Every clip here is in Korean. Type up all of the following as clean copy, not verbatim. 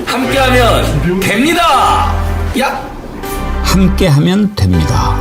함께하면 됩니다. 야! 함께하면 됩니다.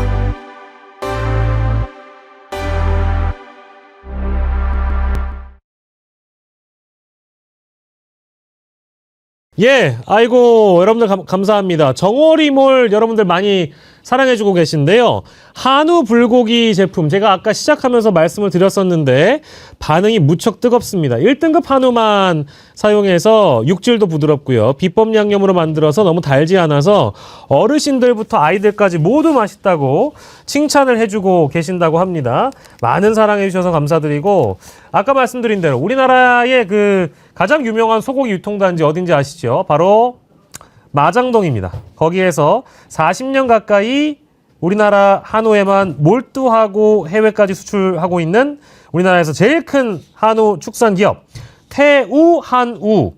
예, 아이고 여러분들 감사합니다. 정어리몰 여러분들 많이 사랑해주고 계신데요. 한우 불고기 제품 제가 아까 시작하면서 말씀을 드렸었는데 반응이 무척 뜨겁습니다. 1등급 한우만 사용해서 육질도 부드럽고요. 비법 양념으로 만들어서 너무 달지 않아서 어르신들부터 아이들까지 모두 맛있다고 칭찬을 해주고 계신다고 합니다. 많은 사랑해주셔서 감사드리고 아까 말씀드린 대로 우리나라의 그 가장 유명한 소고기 유통단지 어딘지 아시죠? 바로 마장동입니다. 거기에서 40년 가까이 우리나라 한우에만 몰두하고 해외까지 수출하고 있는 우리나라에서 제일 큰 한우 축산 기업 태우한우에서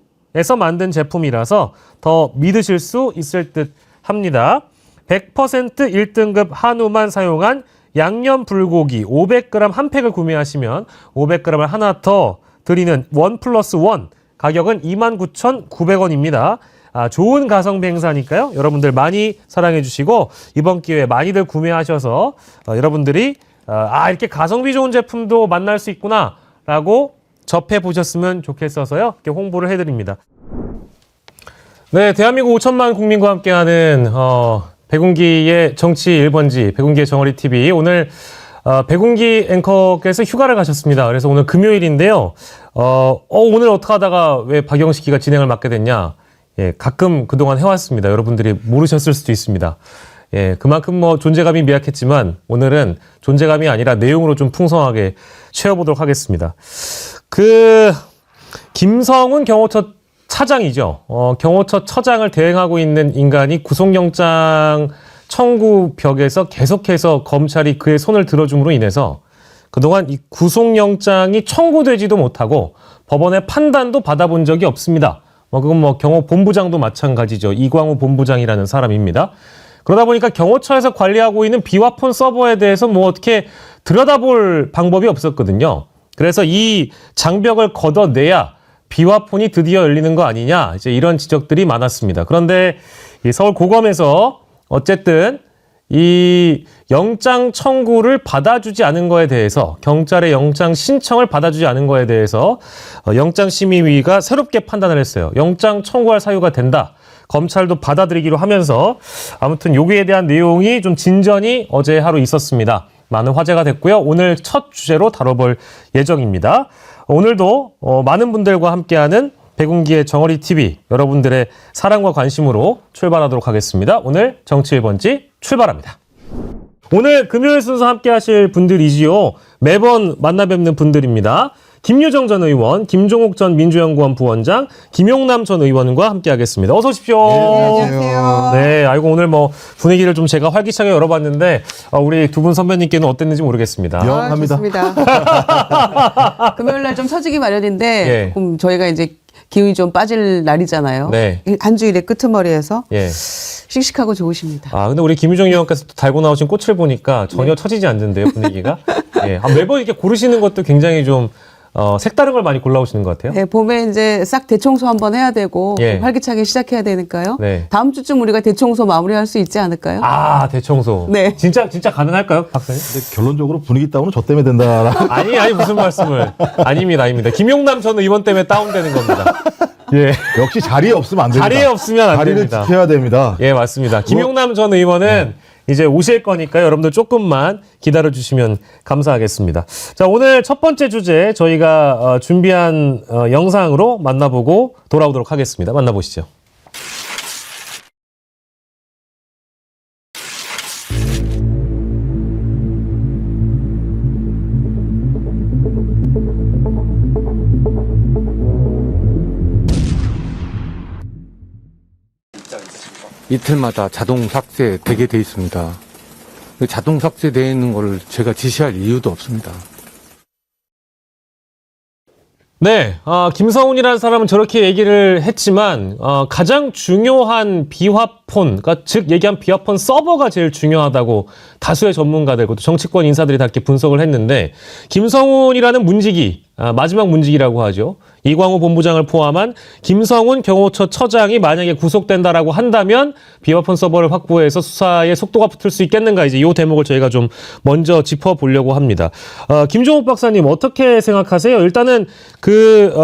만든 제품이라서 더 믿으실 수 있을 듯 합니다. 100% 1등급 한우만 사용한 양념 불고기 500g 한 팩을 구매하시면 500g을 하나 더 드리는 1+1 가격은 29,900원입니다. 좋은 가성비 행사니까요. 여러분들 많이 사랑해 주시고 이번 기회에 많이들 구매하셔서 여러분들이 이렇게 가성비 좋은 제품도 만날 수 있구나 라고 접해 보셨으면 좋겠어서요. 이렇게 홍보를 해드립니다. 네, 대한민국 5천만 국민과 함께하는 백운기의 정치 1번지 백운기의 정어리TV 오늘 백운기 앵커께서 휴가를 가셨습니다. 그래서 오늘 금요일인데요. 오늘 어떻게 하다가 왜 박영식 기가 진행을 맡게 됐냐. 예, 가끔 그동안 해왔습니다. 여러분들이 모르셨을 수도 있습니다. 예, 그만큼 뭐 존재감이 미약했지만 오늘은 존재감이 아니라 내용으로 좀 풍성하게 채워보도록 하겠습니다. 김성훈 경호처 차장이죠. 경호처 처장을 대행하고 있는 인간이 구속영장 청구 벽에서 계속해서 검찰이 그의 손을 들어줌으로 인해서 그동안 이 구속영장이 청구되지도 못하고 법원의 판단도 받아본 적이 없습니다. 그건 경호 본부장도 마찬가지죠. 이광우 본부장이라는 사람입니다. 그러다 보니까 경호처에서 관리하고 있는 비화폰 서버에 대해서 어떻게 들여다볼 방법이 없었거든요. 그래서 이 장벽을 걷어내야 비화폰이 드디어 열리는 거 아니냐, 이제 이런 지적들이 많았습니다. 그런데 이 서울 고검에서 어쨌든 이 영장 청구를 받아주지 않은 거에 대해서 경찰의 영장 신청을 받아주지 않은 거에 대해서 영장심의위가 새롭게 판단을 했어요. 영장 청구할 사유가 된다. 검찰도 받아들이기로 하면서 아무튼 여기에 대한 내용이 좀 진전이 어제 하루 있었습니다. 많은 화제가 됐고요. 오늘 첫 주제로 다뤄볼 예정입니다. 오늘도 많은 분들과 함께하는 백운기의 정어리TV 여러분들의 사랑과 관심으로 출발하도록 하겠습니다. 오늘 정치 1번지 출발합니다. 오늘 금요일 순서 함께 하실 분들이지요. 매번 만나 뵙는 분들입니다. 김유정 전 의원, 김종욱 전 민주연구원 부원장, 김용남 전 의원과 함께 하겠습니다. 어서 오십시오. 네, 안녕하세요. 네, 아이고 오늘 분위기를 좀 제가 활기차게 열어봤는데 우리 두 분 선배님께는 어땠는지 모르겠습니다. 영합니다. 좋습니다. 금요일 날 좀 터지기 마련인데 예. 조금 저희가 이제 기운이 좀 빠질 날이잖아요. 네. 한 주일의 끄트머리에서 예. 씩씩하고 좋으십니다. 근데 우리 김유정 의원께서 또 달고 나오신 꽃을 보니까 전혀 처지지 않는데요, 분위기가. 예. 매번 이렇게 고르시는 것도 굉장히 좀 색다른 걸 많이 골라오시는 것 같아요. 네, 봄에 이제 싹 대청소 한번 해야 되고 예. 활기차게 시작해야 되니까요. 네. 다음 주쯤 우리가 대청소 마무리할 수 있지 않을까요? 대청소. 네. 진짜 가능할까요, 박사님? 근데 결론적으로 분위기 다운은 저 때문에 된다. 아니, 무슨 말씀을. 아닙니다. 김용남 전 의원 때문에 다운되는 겁니다. 예. 역시 자리에 없으면 안 됩니다. 자리에 없으면 안 자리를 됩니다. 지켜야 됩니다. 예, 맞습니다. 김용남 전 의원은 이제 오실 거니까요. 여러분들 조금만 기다려주시면 감사하겠습니다. 자, 오늘 첫 번째 주제 저희가 준비한 영상으로 만나보고 돌아오도록 하겠습니다. 만나보시죠. 이틀마다 자동 삭제되게 돼 있습니다. 자동 삭제되어 있는 걸 제가 지시할 이유도 없습니다. 네, 김성훈이라는 사람은 저렇게 얘기를 했지만 가장 중요한 비화폰, 그러니까 즉 얘기한 비화폰 서버가 제일 중요하다고 다수의 전문가들, 그것도 정치권 인사들이 다 이렇게 분석을 했는데 김성훈이라는 문지기, 마지막 문지기라고 하죠. 이광호 본부장을 포함한 김성훈 경호처 처장이 만약에 구속된다라고 한다면 비화폰 서버를 확보해서 수사의 속도가 붙을 수 있겠는가, 이제 이 대목을 저희가 좀 먼저 짚어보려고 합니다. 김종욱 박사님 어떻게 생각하세요? 일단은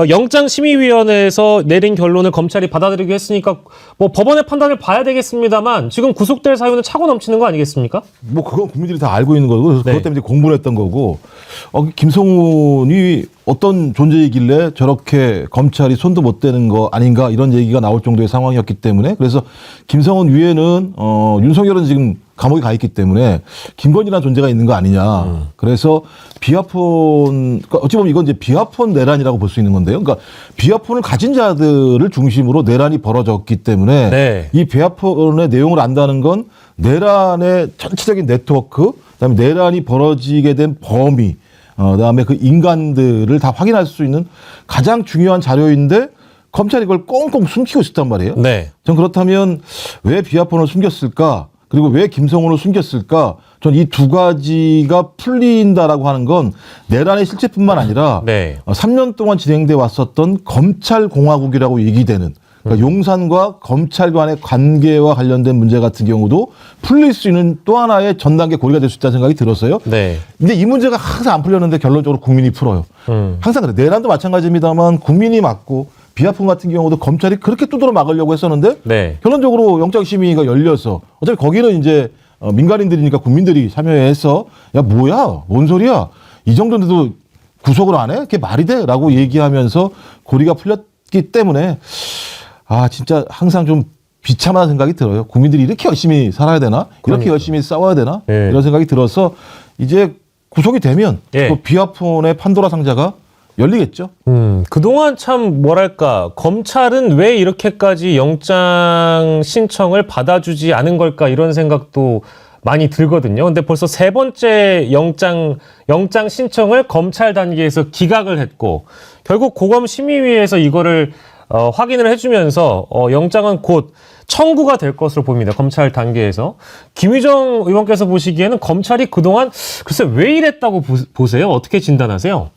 영장심의위원회에서 내린 결론을 검찰이 받아들이기로 했으니까 뭐 법원의 판단을 봐야 되겠습니다만 지금 구속될 사유는 차고 넘치는 거 아니겠습니까? 뭐 그건 국민들이 다 알고 있는 거고 그래서 네. 그것 때문에 이제 공부를 했던 거고 김성훈이 어떤 존재이길래 저렇게 검찰이 손도 못 대는 거 아닌가 이런 얘기가 나올 정도의 상황이었기 때문에 그래서 김성훈 위에는 윤석열은 지금 감옥에 가 있기 때문에 김건희라는 존재가 있는 거 아니냐. 그래서 비화폰, 그러니까 어찌 보면 이건 이제 비화폰 내란이라고 볼 수 있는 건데요. 그러니까 비화폰을 가진 자들을 중심으로 내란이 벌어졌기 때문에 네. 이 비화폰의 내용을 안다는 건 내란의 전체적인 네트워크, 그다음에 내란이 벌어지게 된 범위, 그다음에 그 인간들을 다 확인할 수 있는 가장 중요한 자료인데 검찰이 이걸 꽁꽁 숨기고 있었단 말이에요. 네. 전 그렇다면 왜 비화폰을 숨겼을까? 그리고 왜 김성훈을 숨겼을까? 전 이 두 가지가 풀린다라고 하는 건 내란의 실체뿐만 아니라 네. 3년 동안 진행돼 왔었던 검찰공화국이라고 얘기되는 그러니까 용산과 검찰 간의 관계와 관련된 문제 같은 경우도 풀릴 수 있는 또 하나의 전 단계 고리가 될 수 있다는 생각이 들었어요. 네. 근데 이 문제가 항상 안 풀렸는데 결론적으로 국민이 풀어요. 항상 그래. 내란도 마찬가지입니다만 국민이 맞고 비화폰 같은 경우도 검찰이 그렇게 두드러 막으려고 했었는데 네. 결론적으로 영장심의가 열려서 어차피 거기는 이제 민간인들이니까 국민들이 참여해서 야 뭐야 뭔 소리야 이 정도인데도 구속을 안 해? 그게 말이 돼? 라고 얘기하면서 고리가 풀렸기 때문에 진짜 항상 좀 비참한 생각이 들어요. 국민들이 이렇게 열심히 살아야 되나? 이렇게 그러니까. 열심히 싸워야 되나? 네. 이런 생각이 들어서 이제 구속이 되면 예. 또 비화폰의 판도라 상자가 열리겠죠. 그동안 참 뭐랄까 검찰은 왜 이렇게까지 영장 신청을 받아주지 않은 걸까 이런 생각도 많이 들거든요. 근데 벌써 세 번째 영장 신청을 검찰 단계에서 기각을 했고 결국 고검심의위에서 이거를 확인을 해주면서 영장은 곧 청구가 될 것으로 보입니다. 검찰 단계에서. 김유정 의원께서 보시기에는 검찰이 그동안 글쎄 왜 이랬다고 보세요? 어떻게 진단하세요?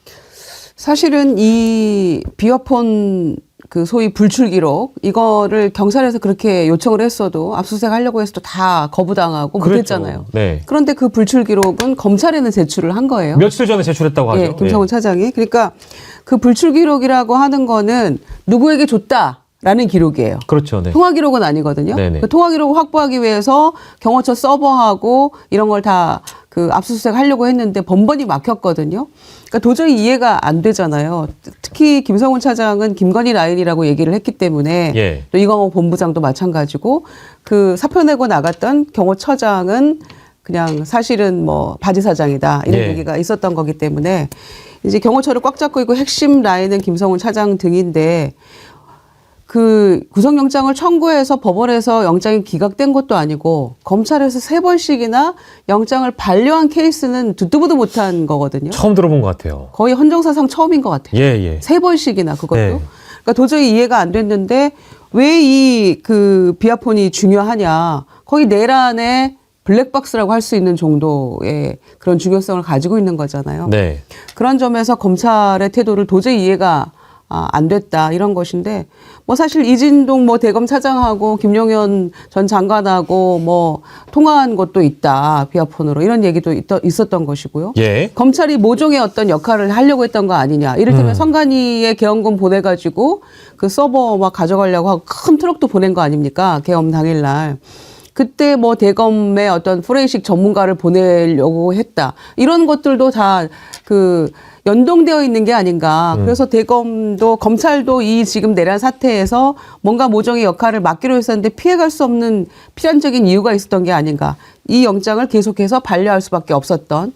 사실은 이 비화폰 그 소위 불출 기록 이거를 경찰에서 그렇게 요청을 했어도 압수수색 하려고 했어도 다 거부당하고 못했잖아요. 네. 그런데 그 불출 기록은 검찰에는 제출을 한 거예요. 며칠 전에 제출했다고 하죠. 예, 김성훈 차장이. 그러니까 그 불출 기록이라고 하는 거는 누구에게 줬다라는 기록이에요. 그렇죠. 네. 통화 기록은 아니거든요. 네네. 그 통화 기록을 확보하기 위해서 경호처 서버하고 이런 걸 다 그 압수수색 하려고 했는데 번번이 막혔거든요. 그러니까 도저히 이해가 안 되잖아요. 특히 김성훈 차장은 김건희 라인이라고 얘기를 했기 때문에 예. 또 이광호 본부장도 마찬가지고 그 사표 내고 나갔던 경호처장은 그냥 사실은 뭐 바지 사장이다 이런 예. 얘기가 있었던 거기 때문에 이제 경호처를 꽉 잡고 있고 핵심 라인은 김성훈 차장 등인데 그 구속영장을 청구해서 법원에서 영장이 기각된 것도 아니고 검찰에서 3번씩이나 영장을 반려한 케이스는 듣도 보도 못한 거거든요. 처음 들어본 것 같아요. 거의 헌정사상 처음인 것 같아요. 예. 3번씩이나 그것도. 네. 그러니까 도저히 이해가 안 됐는데 왜 이 그 비화폰이 중요하냐. 거의 내란의 블랙박스라고 할 수 있는 정도의 그런 중요성을 가지고 있는 거잖아요. 네. 그런 점에서 검찰의 태도를 도저히 이해가 안 됐다 이런 것인데 뭐 사실 이진동 뭐 대검 차장하고 김용현 전 장관하고 뭐 통화한 것도 있다 비화폰으로 이런 얘기도 있었던 것이고요. 예. 검찰이 모종의 어떤 역할을 하려고 했던 거 아니냐. 이를테면 선관위에 계엄금 보내가지고 그 서버 막 가져가려고 하고 큰 트럭도 보낸 거 아닙니까? 계엄 당일날. 그때 뭐 대검의 어떤 포렌식 전문가를 보내려고 했다. 이런 것들도 다 그 연동되어 있는 게 아닌가. 그래서 대검도 검찰도 이 지금 내란 사태에서 뭔가 모종의 역할을 맡기로 했었는데 피해갈 수 없는 필연적인 이유가 있었던 게 아닌가. 이 영장을 계속해서 반려할 수밖에 없었던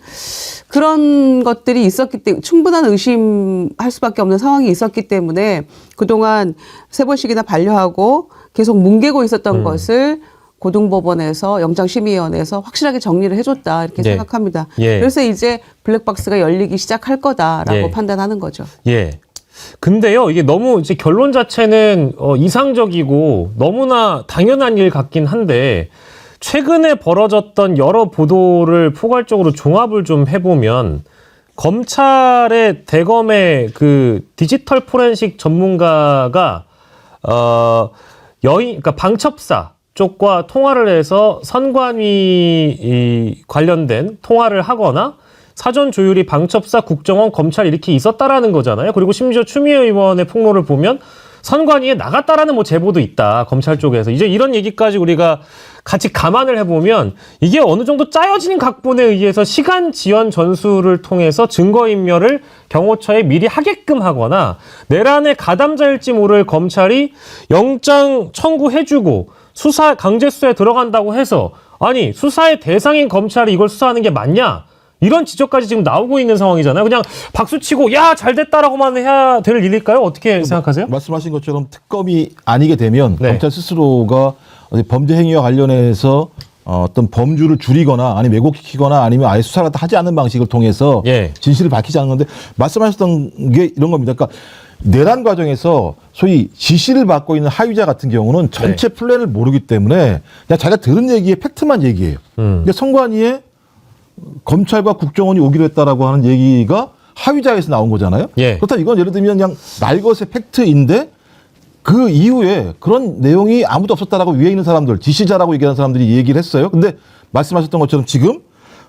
그런 것들이 있었기 때문에 충분한 의심할 수밖에 없는 상황이 있었기 때문에 그동안 3번씩이나 반려하고 계속 뭉개고 있었던 것을 고등법원에서 영장심의위원회에서 확실하게 정리를 해줬다 이렇게 예. 생각합니다. 예. 그래서 이제 블랙박스가 열리기 시작할 거다라고 예. 판단하는 거죠. 예. 근데요, 이게 너무 이제 결론 자체는 이상적이고 너무나 당연한 일 같긴 한데 최근에 벌어졌던 여러 보도를 포괄적으로 종합을 좀 해보면 검찰의 대검의 그 디지털 포렌식 전문가가 그러니까 방첩사 쪽과 통화를 해서 선관위 관련된 통화를 하거나 사전 조율이 방첩사, 국정원, 검찰 이렇게 있었다라는 거잖아요. 그리고 심지어 추미애 의원의 폭로를 보면 선관위에 나갔다라는 뭐 제보도 있다. 검찰 쪽에서. 이제 이런 얘기까지 우리가 같이 감안을 해보면 이게 어느 정도 짜여진 각본에 의해서 시간 지연 전술을 통해서 증거인멸을 경호처에 미리 하게끔 하거나 내란의 가담자일지 모를 검찰이 영장 청구해주고 강제 수사에 들어간다고 해서 아니 수사의 대상인 검찰이 이걸 수사하는 게 맞냐? 이런 지적까지 지금 나오고 있는 상황이잖아요. 그냥 박수치고 야 잘됐다라고만 해야 될 일일까요? 어떻게 생각하세요? 말씀하신 것처럼 특검이 아니게 되면 네. 검찰 스스로가 범죄 행위와 관련해서 어떤 범주를 줄이거나 아니면 왜곡시키거나 아니면 아예 수사를 하지 않는 방식을 통해서 예. 진실을 밝히지 않는 건데 말씀하셨던 게 이런 겁니다. 그러니까 내란 과정에서 소위 지시를 받고 있는 하위자 같은 경우는 전체 플랜을 모르기 때문에 그냥 자기가 들은 얘기에 팩트만 얘기해요. 근데 선관위에 검찰과 국정원이 오기로 했다라고 하는 얘기가 하위자에서 나온 거잖아요. 예. 그렇다면 이건 예를 들면 그냥 날것의 팩트인데 그 이후에 그런 내용이 아무도 없었다라고 위에 있는 사람들, 지시자라고 얘기하는 사람들이 얘기를 했어요. 근데 말씀하셨던 것처럼 지금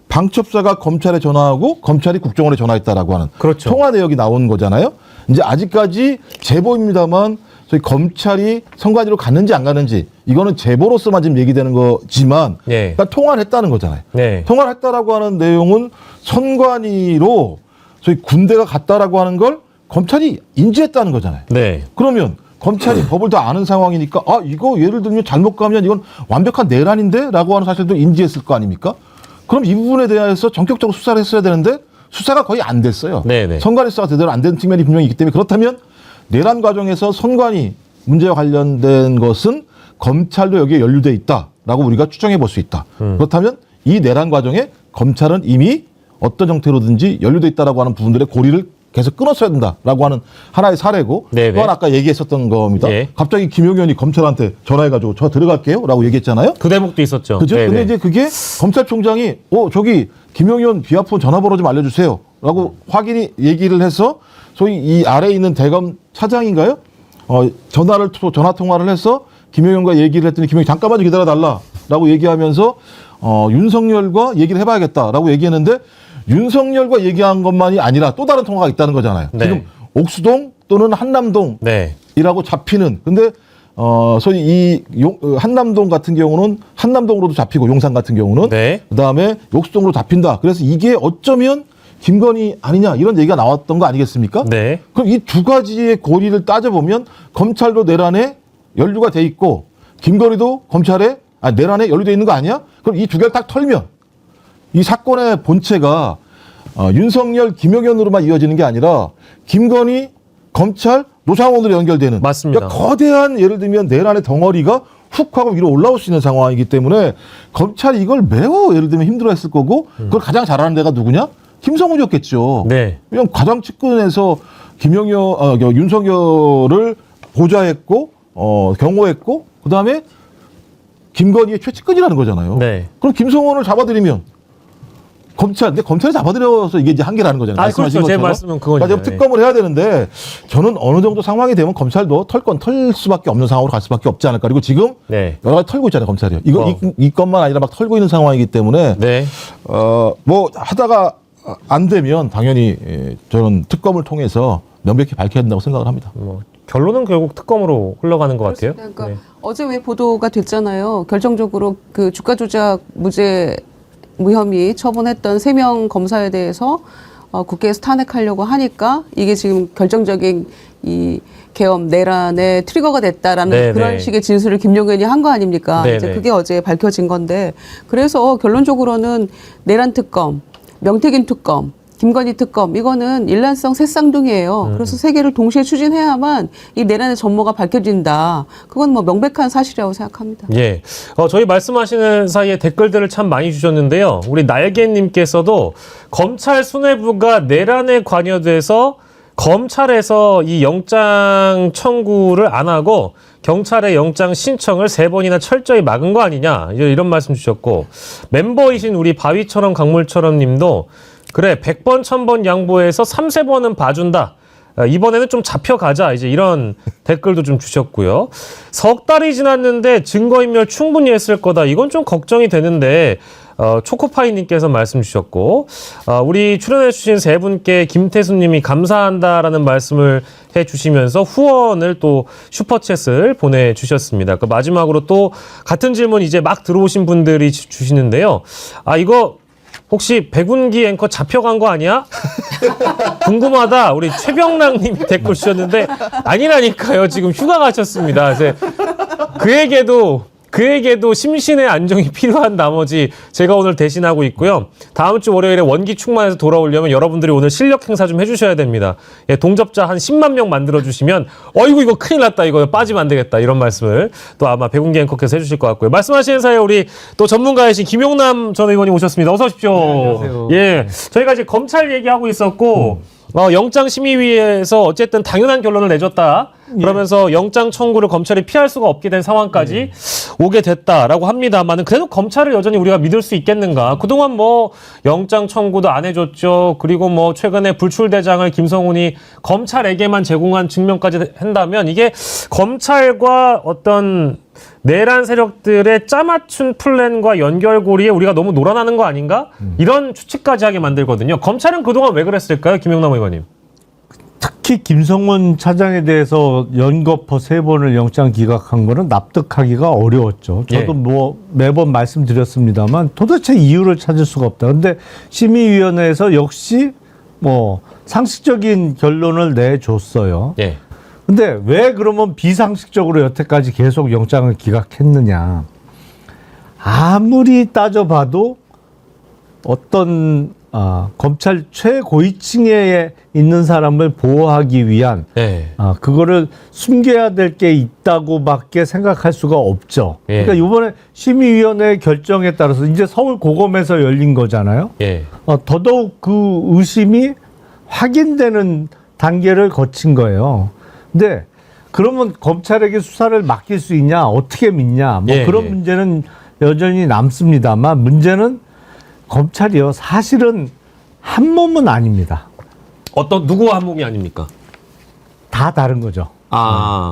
방첩사가 검찰에 전화하고 검찰이 국정원에 전화했다라고 하는 그렇죠. 통화 내역이 나온 거잖아요. 이제 아직까지 제보입니다만 저희 검찰이 선관위로 갔는지 안 갔는지 이거는 제보로서만 지금 얘기되는 거지만 예. 그러니까 통화를 했다는 거잖아요. 네. 통화를 했다라고 하는 내용은 선관위로 저희 군대가 갔다라고 하는 걸 검찰이 인지했다는 거잖아요. 네. 그러면 검찰이 법을 다 아는 상황이니까 아 이거 예를 들면 잘못 가면 이건 완벽한 내란인데 라고 하는 사실도 인지했을 거 아닙니까? 그럼 이 부분에 대해서 전격적으로 수사를 했어야 되는데 수사가 거의 안 됐어요. 네네. 선관위 수사가 제대로 안 된 측면이 분명히 있기 때문에 그렇다면 내란 과정에서 선관위 문제와 관련된 것은 검찰도 여기에 연루돼 있다라고 우리가 추정해 볼 수 있다. 그렇다면 이 내란 과정에 검찰은 이미 어떤 형태로든지 연루돼 있다라고 하는 부분들의 고리를 계속 끊었어야 된다라고 하는 하나의 사례고 네네. 또한 아까 얘기했었던 겁니다. 예. 갑자기 김용 의원이 검찰한테 전화해가지고 저 들어갈게요라고 얘기했잖아요. 그 대목도 있었죠. 그죠? 네네. 근데 이제 그게 검찰총장이 저기 김용 의원 비화폰 전화번호 좀 알려주세요라고 확인이 얘기를 해서 소위 이 아래에 있는 대검 차장인가요? 전화 통화를 해서 김용 의원과 얘기를 했더니 김용 의원이 잠깐만 좀 기다려달라라고 얘기하면서 윤석열과 얘기를 해봐야겠다라고 얘기했는데 윤석열과 얘기한 것만이 아니라 또 다른 통화가 있다는 거잖아요. 네. 지금 옥수동 또는 한남동 네. 이라고 잡히는 근데 소위 이 한남동 같은 경우는 한남동으로도 잡히고 용산 같은 경우는 네. 그다음에 옥수동으로 잡힌다. 그래서 이게 어쩌면 김건희 아니냐 이런 얘기가 나왔던 거 아니겠습니까? 네. 그럼 이 두 가지의 고리를 따져보면 검찰도 내란에 연루가 돼 있고 김건희도 내란에 연루돼 있는 거 아니야? 그럼 이 두 개를 딱 털면 이 사건의 본체가 윤석열, 김용현으로만 이어지는 게 아니라 김건희, 검찰, 노상원으로 연결되는 맞습니다. 그러니까 거대한 예를 들면 내란의 덩어리가 훅 하고 위로 올라올 수 있는 상황이기 때문에 검찰이 이걸 매우 예를 들면 힘들어했을 거고 그걸 가장 잘하는 데가 누구냐? 김성훈이었겠죠. 네. 그냥 가장 측근에서 윤석열을 보좌했고 경호했고 그다음에 김건희의 최측근이라는 거잖아요. 네. 그럼 김성원을 잡아들이면 근데 검찰이 잡아들여서 이게 이제 한계라는 거잖아요. 말씀하신 그렇죠. 제 것처럼. 말씀은 그거죠. 그러니까 지금 특검을 해야 되는데 저는 어느 정도 상황이 되면 검찰도 털 수밖에 없는 상황으로 갈 수밖에 없지 않을까. 그리고 지금 네. 여러 가지 털고 있잖아요, 검찰이요. 이 건만 아니라 막 털고 있는 상황이기 때문에 네. 뭐 하다가 안 되면 당연히 저는 특검을 통해서 명백히 밝혀야 된다고 생각을 합니다. 결론은 결국 특검으로 흘러가는 것 같아요. 그러니까 네. 어제 왜 보도가 됐잖아요. 결정적으로 그 주가 조작 무혐의 처분했던 3명 검사에 대해서 국회에서 탄핵하려고 하니까 이게 지금 결정적인 이 계엄 내란의 트리거가 됐다라는 네네. 그런 식의 진술을 김용 의원이 한 거 아닙니까? 네네. 이제 그게 어제 밝혀진 건데 그래서 결론적으로는 내란 특검, 명태균 특검, 김건희 특검 이거는 일란성 새쌍둥이에요. 그래서 세 개를 동시에 추진해야만 이 내란의 전모가 밝혀진다. 그건 뭐 명백한 사실이라고 생각합니다. 예. 저희 말씀하시는 사이에 댓글들을 참 많이 주셨는데요. 우리 날개님께서도 검찰 수뇌부가 내란에 관여돼서 검찰에서 이 영장 청구를 안 하고 경찰의 영장 신청을 3번이나 철저히 막은 거 아니냐 이런 말씀 주셨고 멤버이신 우리 바위처럼 강물처럼 님도 그래 100번 1000번 양보해서 3~4번은 봐준다. 이번에는 좀 잡혀가자. 이제 이런 댓글도 좀 주셨고요. 석 달이 지났는데 증거인멸 충분히 했을 거다. 이건 좀 걱정이 되는데 초코파이님께서 말씀 주셨고 우리 출연해 주신 세 분께 김태수님이 감사한다라는 말씀을 해주시면서 후원을 또 슈퍼챗을 보내주셨습니다. 그 마지막으로 또 같은 질문 이제 막 들어오신 분들이 주시는데요. 이거 혹시 백운기 앵커 잡혀간 거 아니야? 궁금하다. 우리 최병랑님이 댓글 주셨는데 아니라니까요. 지금 휴가 가셨습니다. 그에게도 심신의 안정이 필요한 나머지 제가 오늘 대신하고 있고요. 다음 주 월요일에 원기 충만해서 돌아오려면 여러분들이 오늘 실력 행사 좀 해주셔야 됩니다. 예, 동접자 한 10만 명 만들어주시면 어이구 이거 큰일 났다. 이거 빠지면 안 되겠다. 이런 말씀을 또 아마 백운기 앵커께서 해주실 것 같고요. 말씀하시는 사이에 우리 또 전문가이신 김용남 전 의원님 오셨습니다. 어서 오십시오. 네, 안녕하세요. 예, 저희가 이제 검찰 얘기하고 있었고 영장심의위에서 어쨌든 당연한 결론을 내줬다. 그러면서 영장 청구를 검찰이 피할 수가 없게 된 상황까지 오게 됐다라고 합니다만은 그래도 검찰을 여전히 우리가 믿을 수 있겠는가? 그동안 뭐 영장 청구도 안 해줬죠. 그리고 뭐 최근에 불출대장을 김성훈이 검찰에게만 제공한 증명까지 한다면 이게 검찰과 어떤 내란 세력들의 짜맞춘 플랜과 연결고리에 우리가 너무 놀아나는 거 아닌가? 이런 추측까지 하게 만들거든요. 검찰은 그동안 왜 그랬을까요? 김용남 의원님. 특히 김성훈 차장에 대해서 연거푸 3번을 영장 기각한 거는 납득하기가 어려웠죠. 저도 예. 뭐 매번 말씀드렸습니다만 도대체 이유를 찾을 수가 없다. 근데 심의위원회에서 역시 뭐 상식적인 결론을 내줬어요. 예. 근데 왜 그러면 비상식적으로 여태까지 계속 영장을 기각했느냐. 아무리 따져봐도 어떤 검찰 최고위층에 있는 사람을 보호하기 위한 예. 그거를 숨겨야 될 게 있다고밖에 생각할 수가 없죠. 예. 그러니까 이번에 심의위원회 결정에 따라서 이제 서울고검에서 열린 거잖아요. 예. 더더욱 그 의심이 확인되는 단계를 거친 거예요. 근데 그러면 검찰에게 수사를 맡길 수 있냐, 어떻게 믿냐, 뭐 예, 그런 예. 문제는 여전히 남습니다만 문제는 검찰이요 사실은 한 몸은 아닙니다. 누구와 한 몸이 아닙니까? 다 다른 거죠.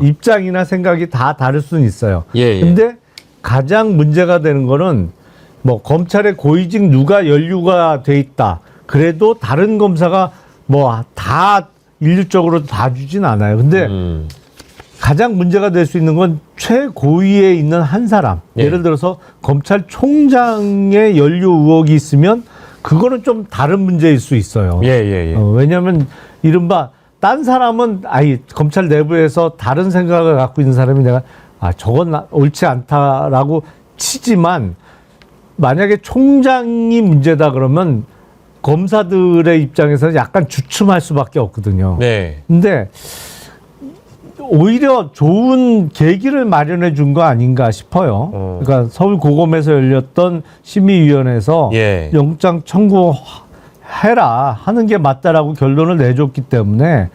입장이나 생각이 다 다를 수는 있어요. 예, 예. 근데 가장 문제가 되는 거는 뭐 검찰의 고위직 누가 연루가 돼 있다. 그래도 다른 검사가 뭐 다 일률적으로 봐주진 않아요. 근데 가장 문제가 될 수 있는 건 최고위에 있는 한 사람. 예. 예를 들어서 검찰총장의 연루 의혹이 있으면 그거는 좀 다른 문제일 수 있어요. 예. 왜냐하면 이른바 딴 사람은 검찰 내부에서 다른 생각을 갖고 있는 사람이 내가 저건 옳지 않다라고 치지만 만약에 총장이 문제다 그러면 검사들의 입장에서는 약간 주춤할 수밖에 없거든요. 네. 근데 오히려 좋은 계기를 마련해 준 거 아닌가 싶어요. 그러니까 서울고검에서 열렸던 심의위원회에서 예. 영장 청구해라 하는 게 맞다라고 결론을 내줬기 때문에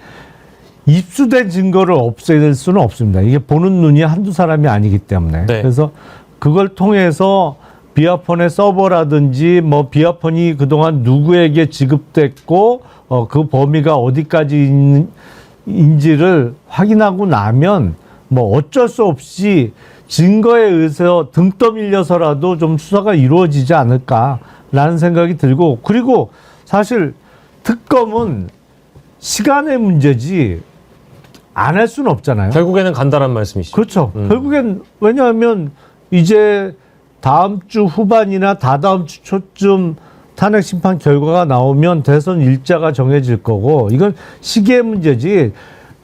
입수된 증거를 없앨 수는 없습니다. 이게 보는 눈이 한두 사람이 아니기 때문에. 네. 그래서 그걸 통해서 비아폰의 서버라든지 뭐 비아폰이 그동안 누구에게 지급됐고 그 범위가 어디까지 인지를 확인하고 나면 뭐 어쩔 수 없이 증거에 의해서 등 떠밀려서라도 좀 수사가 이루어지지 않을까라는 생각이 들고 그리고 사실 특검은 시간의 문제지 안 할 수는 없잖아요. 결국에는 간다란 말씀이시죠. 그렇죠. 결국엔 왜냐하면 이제 다음 주 후반이나 다다음 주 초쯤 탄핵 심판 결과가 나오면 대선 일자가 정해질 거고 이건 시기의 문제지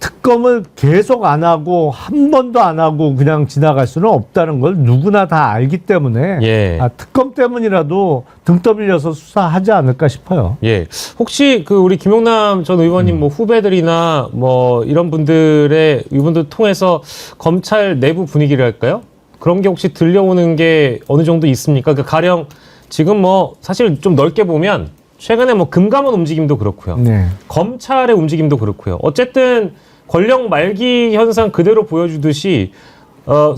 특검을 계속 안 하고 한 번도 안 하고 그냥 지나갈 수는 없다는 걸 누구나 다 알기 때문에 예. 특검 때문이라도 등 떠밀려서 수사하지 않을까 싶어요. 예. 혹시 우리 김용남 전 의원님 뭐 후배들이나 뭐 이런 이분들 통해서 검찰 내부 분위기랄까요? 그런 게 혹시 들려오는 게 어느 정도 있습니까? 가령 지금 뭐 사실 좀 넓게 보면 최근에 뭐 금감원 움직임도 그렇고요. 네. 검찰의 움직임도 그렇고요. 어쨌든 권력 말기 현상 그대로 보여주듯이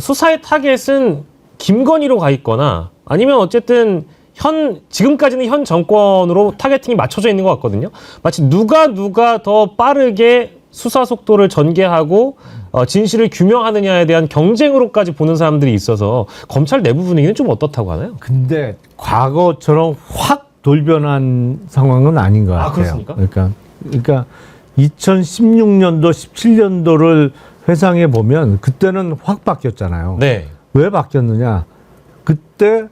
수사의 타겟은 김건희로 가 있거나 아니면 어쨌든 지금까지는 현 정권으로 타겟팅이 맞춰져 있는 것 같거든요. 마치 누가 더 빠르게 수사 속도를 전개하고 진실을 규명하느냐에 대한 경쟁으로까지 보는 사람들이 있어서 검찰 내부 분위기는 좀 어떻다고 하나요? 근데 과거처럼 확 돌변한 상황은 아닌 것 같아요. 그렇습니까? 그러니까 2016년도, 17년도를 회상해 보면 그때는 확 바뀌었잖아요. 네. 왜 바뀌었느냐? 그때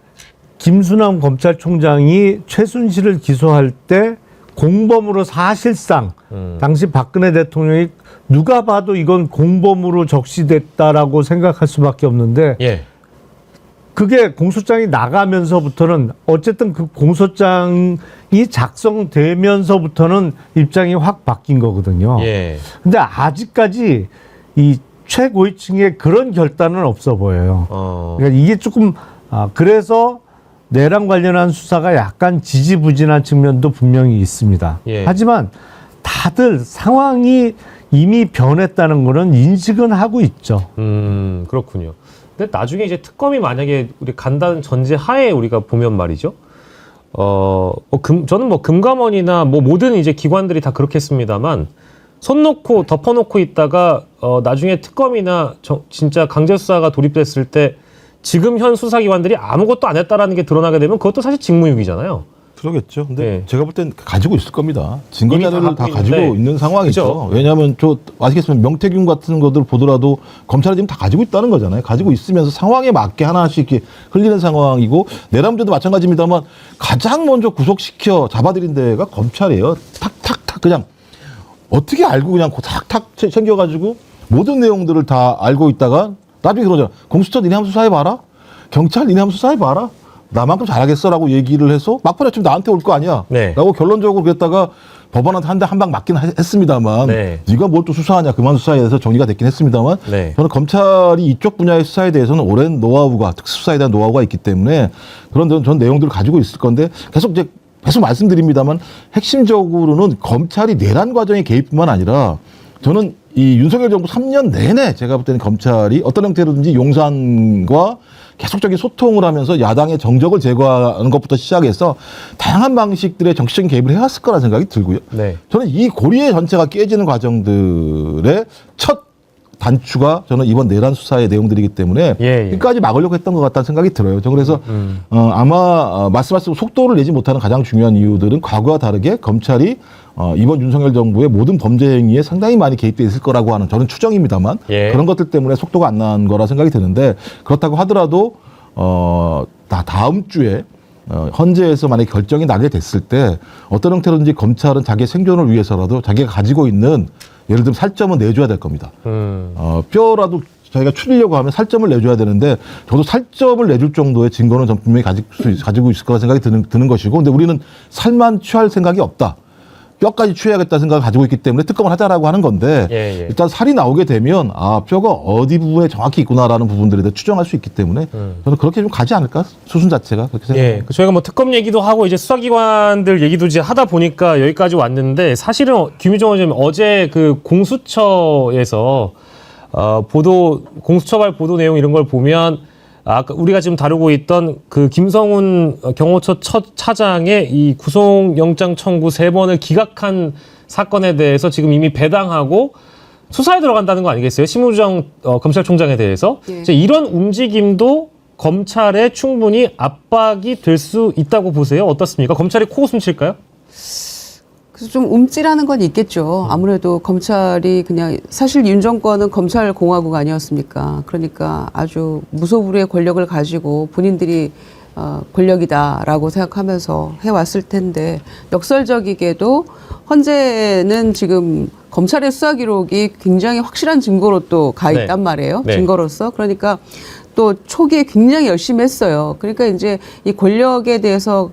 김수남 검찰총장이 최순실을 기소할 때 공범으로 사실상 당시 박근혜 대통령이 누가 봐도 이건 공범으로 적시됐다라고 생각할 수밖에 없는데 예. 그게 공소장이 나가면서부터는 어쨌든 그 공소장이 작성되면서부터는 입장이 확 바뀐 거거든요. 예. 근데 아직까지 이 최고위층에 그런 결단은 없어 보여요. 그러니까 이게 조금 그래서 내란 관련한 수사가 약간 지지부진한 측면도 분명히 있습니다. 예. 하지만 다들 상황이 이미 변했다는 거는 인식은 하고 있죠. 그렇군요. 근데 나중에 이제 특검이 만약에 우리 간다는 전제 하에 우리가 보면 말이죠. 저는 뭐 금감원이나 뭐 모든 이제 기관들이 다 그렇겠습니다만 손 놓고 덮어놓고 있다가 나중에 특검이나 진짜 강제 수사가 돌입됐을 때 지금 현 수사기관들이 아무것도 안 했다라는 게 드러나게 되면 그것도 사실 직무유기잖아요. 그러겠죠. 근데 네. 제가 볼 땐 가지고 있을 겁니다. 증거 이미 자료를 다 갖고 가지고 있는데. 있는 상황이죠. 그죠? 왜냐하면 아시겠지만 명태균 같은 것들 보더라도 검찰이 지금 다 가지고 있다는 거잖아요. 가지고 있으면서 상황에 맞게 하나씩 이렇게 흘리는 상황이고 내란죄도 마찬가지입니다만 가장 먼저 구속시켜 잡아들인 데가 검찰이에요. 탁탁탁 그냥 어떻게 알고 그냥 탁탁 챙겨가지고 모든 내용들을 다 알고 있다가 나중에 그러잖아. 공수처 니네 한번 수사해봐라. 경찰 니네 한번 수사해봐라. 나만큼 잘하겠어라고 얘기를 해서 막판에 좀 나한테 올 거 아니야. 네. 라고 결론적으로 그랬다가 법원한테 한 방 맞긴 했습니다만 네. 네가 뭘 또 수사하냐 그만 수사에 대해서 정리가 됐긴 했습니다만 네. 저는 검찰이 이쪽 분야의 수사에 대해서는 오랜 노하우가 특수수사에 대한 노하우가 있기 때문에 그런 전 내용들을 가지고 있을 건데 계속 말씀드립니다만 핵심적으로는 검찰이 내란 과정에 개입뿐만 아니라 저는 이 윤석열 정부 3년 내내 제가 볼 때는 검찰이 어떤 형태로든지 용산과 계속적인 소통을 하면서 야당의 정적을 제거하는 것부터 시작해서 다양한 방식들의 정치적인 개입을 해왔을 거라는 생각이 들고요. 네. 저는 이 고리의 전체가 깨지는 과정들의 첫 단추가 저는 이번 내란 수사의 내용들이기 때문에 예. 끝까지 막으려고 했던 것 같다는 생각이 들어요. 저 그래서 아마 말씀하신 속도를 내지 못하는 가장 중요한 이유들은 과거와 다르게 검찰이 이번 윤석열 정부의 모든 범죄 행위에 상당히 많이 개입돼 있을 거라고 하는 저는 추정입니다만 예. 그런 것들 때문에 속도가 안 난 거라 생각이 드는데 그렇다고 하더라도 다음 주에 헌재에서 만약에 결정이 나게 됐을 때 어떤 형태로든지 검찰은 자기의 생존을 위해서라도 자기가 가지고 있는 예를 들면 살점은 내줘야 될 겁니다. 뼈라도 저희가 추리려고 하면 살점을 내줘야 되는데 저도 살점을 내줄 정도의 증거는 전 분명히 가지고 있을 거라 생각이 드는 것이고 근데 우리는 살만 취할 생각이 없다. 뼈까지 취해야겠다 생각을 가지고 있기 때문에 특검을 하자라고 하는 건데 예. 일단 살이 나오게 되면 뼈가 어디 부분에 정확히 있구나라는 부분들에 대해 추정할 수 있기 때문에 저는 그렇게 좀 가지 않을까 수순 자체가 그렇게 생각합니다. 예. 저희가 뭐 특검 얘기도 하고 이제 수사기관들 얘기도 이제 하다 보니까 여기까지 왔는데 사실은 김유정 원장님 어제 그 공수처에서 공수처발 보도 내용 이런 걸 보면 아까 우리가 지금 다루고 있던 그 김성훈 경호처 차장의 이 구속영장 청구 3번을 기각한 사건에 대해서 지금 이미 배당하고 수사에 들어간다는 거 아니겠어요? 심우정 검찰총장에 대해서. 예. 이제 이런 움직임도 검찰에 충분히 압박이 될 수 있다고 보세요? 어떻습니까? 검찰이 코웃음 칠까요? 그래서 좀 움찔하는 건 있겠죠. 아무래도 검찰이 그냥 사실 윤 정권은 검찰 공화국 아니었습니까? 그러니까 아주 무소불위의 권력을 가지고 본인들이 권력이다라고 생각하면서 해왔을 텐데 역설적이게도 헌재는 지금 검찰의 수사 기록이 굉장히 확실한 증거로 또 가 있단 말이에요. 네. 증거로서. 그러니까 또 초기에 굉장히 열심히 했어요. 그러니까 이제 이 권력에 대해서